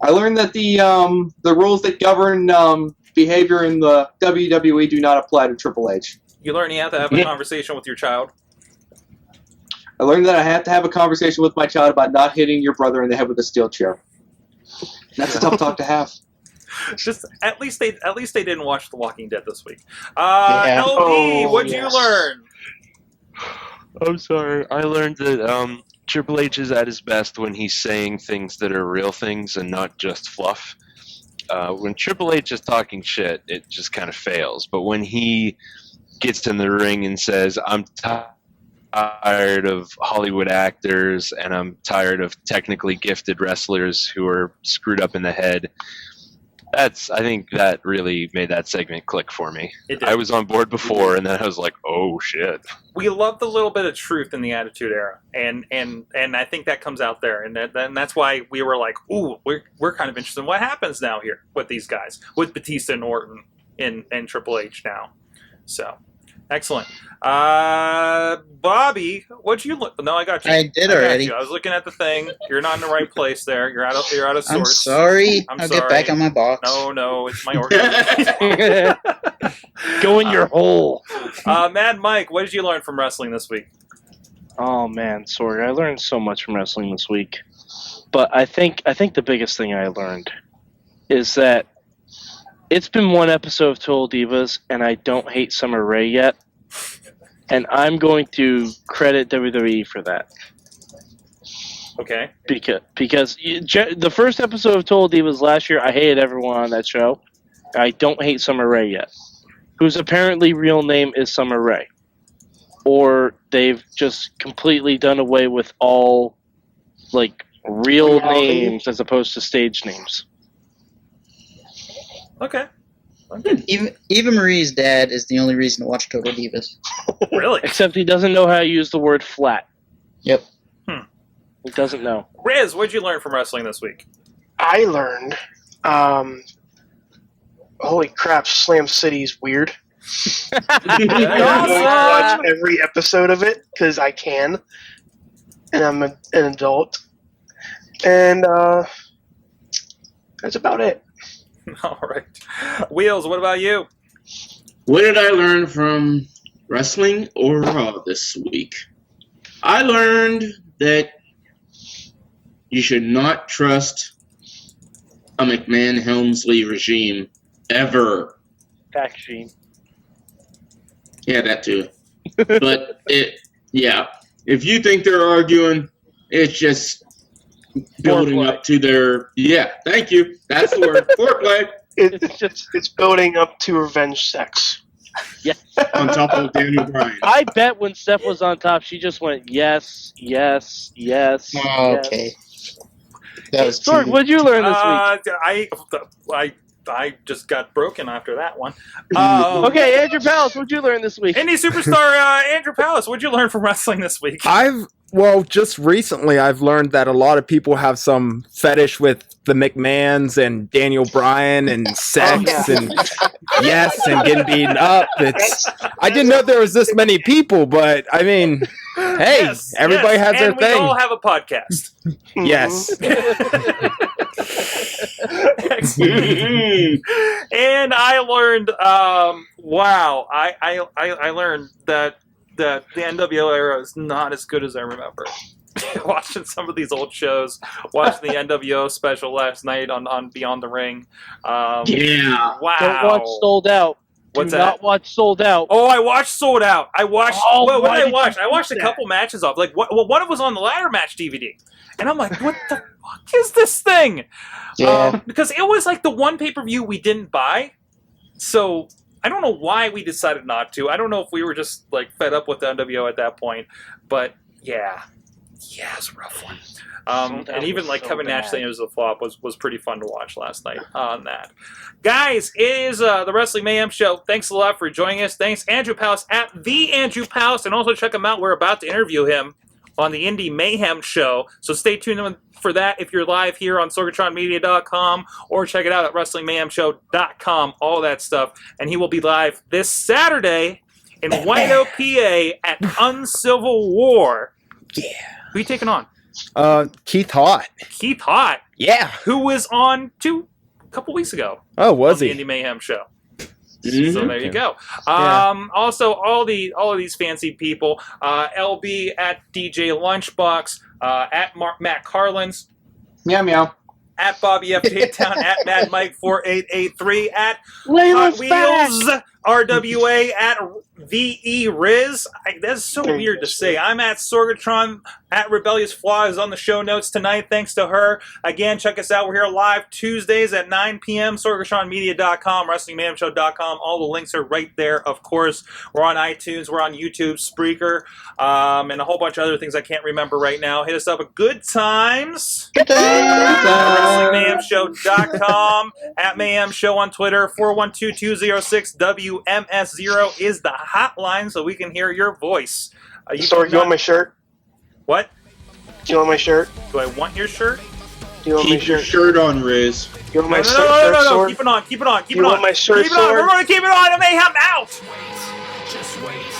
I learned that the rules that govern behavior in the WWE do not apply to Triple H. You learn you have to have a conversation with your child. I learned that I have to have a conversation with my child about not hitting your brother in the head with a steel chair. That's a tough talk to have. Just at least they didn't watch The Walking Dead this week. LP, what'd you learn? I'm sorry. I learned that Triple H is at his best when he's saying things that are real things and not just fluff. When Triple H is talking shit, it just kind of fails. But when he gets in the ring and says, I'm tired of Hollywood actors and I'm tired of technically gifted wrestlers who are screwed up in the head, I think that really made that segment click for me. I was on board before, and then I was like, "Oh shit!" We love the little bit of truth in the Attitude Era, and I think that comes out there, and that's why we were like, "Ooh, we're kind of interested in what happens now here with these guys, with Batista and Orton and Triple H now." So, excellent. Bobby, what'd you look? No, I got you. I did already. I was looking at the thing. You're not in the right place there. You're out of sorts. I'm sorry. I'll get back on my box. No, it's my organization. Go in your hole. Mad Mike, what did you learn from wrestling this week? Oh man, sorry. I learned so much from wrestling this week. But I think the biggest thing I learned is that it's been one episode of Total Divas, and I don't hate Summer Rae yet. And I'm going to credit WWE for that. Okay. Because the first episode of Total Divas last year, I hated everyone on that show. I don't hate Summer Rae yet, whose apparently real name is Summer Rae. Or they've just completely done away with all, real names as opposed to stage names. Okay. Eva Marie's dad is the only reason to watch Total Divas. Really? Except he doesn't know how to use the word flat. Yep. He doesn't know. Riz, what'd you learn from wrestling this week? I learned, holy crap, Slam City's weird. I watch every episode of it because I can, and I'm an adult. And that's about it. All right. Wheels, what about you? What did I learn from wrestling or Raw this week? I learned that you should not trust a McMahon-Helmsley regime ever. Fact machine. Yeah, that too. But if you think they're arguing, it's just building up to their thank you. That's the word. Foreplay. It's building up to revenge sex. Yeah. On top of Daniel Bryan. I bet when Steph was on top, she just went yes, yes, yes. Oh, yes. okay. That was Sorg, what did you learn this week? I just got broken after that one. Okay, Andrew Palace, what'd you learn this week? Indie superstar Andrew Palace, what'd you learn from wrestling this week? Just recently I've learned that a lot of people have some fetish with the McMahons and Daniel Bryan and sex and and getting beaten up. I didn't know there was this many people, but I mean, hey, everybody has their thing. And we all have a podcast. Yes. And I learned, I learned that the NWO era is not as good as I remember. Watching some of these old shows, watching the NWO special last night on Beyond the Ring. Wow. Don't watch Sold Out. What's Do that? not watch Sold Out. Oh, I watched Sold Out. I watched. Oh, what did I why watch? did you I watched do a that? couple matches of. One of was on the ladder match DVD, and I'm like, what the fuck is this thing? Yeah. Because it was like the one pay-per-view we didn't buy, so I don't know why we decided not to. I don't know if we were just fed up with the NWO at that point, but yeah, it's a rough one. And even Kevin Nash saying it was a flop was pretty fun to watch last night on that. Guys, it is the Wrestling Mayhem Show. Thanks a lot for joining us. Thanks, Andrew Palace at the Andrew Palace, and also check him out. We're about to interview him on the Indie Mayhem show. So stay tuned for that if you're live here on SorgatronMedia.com or check it out at WrestlingMayhemShow.com, all that stuff. And he will be live this Saturday in White Oak, PA at Uncivil War. Yeah. Who are you taking on? Keith Hott. Keith Hott. Yeah. Who was on a couple weeks ago. Oh, was on he? The Indie Mayhem show. Mhm. So there you go. Yeah. Also, all of these fancy people. LB at DJ Lunchbox, at Matt Carlins, Meow meow. at Bobby F. J-Town, at Mad Mike 4883, at Layla's Hot Wheels RWA, at VE Riz. That's so weird to say. I'm at Sorgatron, at Rebellious Flaw is on the show notes tonight, thanks to her. Again, check us out. We're here live Tuesdays at 9 p.m. SorgatronMedia.com, WrestlingMayhemShow.com. All the links are right there, of course. We're on iTunes, we're on YouTube, Spreaker, and a whole bunch of other things I can't remember right now. Hit us up at Good Times. WrestlingMayhemShow.com, at Mayhem Show on Twitter. 412-206-WMS0 is the hotline, so we can hear your voice. Sorg, you want my shirt? What? Do you want my shirt? Do I want your shirt? Do you want my Keep your shirt? shirt on, Riz. You want my No, shirt, no, Sorg? keep it on, keep it on, keep You it on. want my shirt, Keep it on, Sorg? we're going to keep it on, and Mayhem out! Just wait.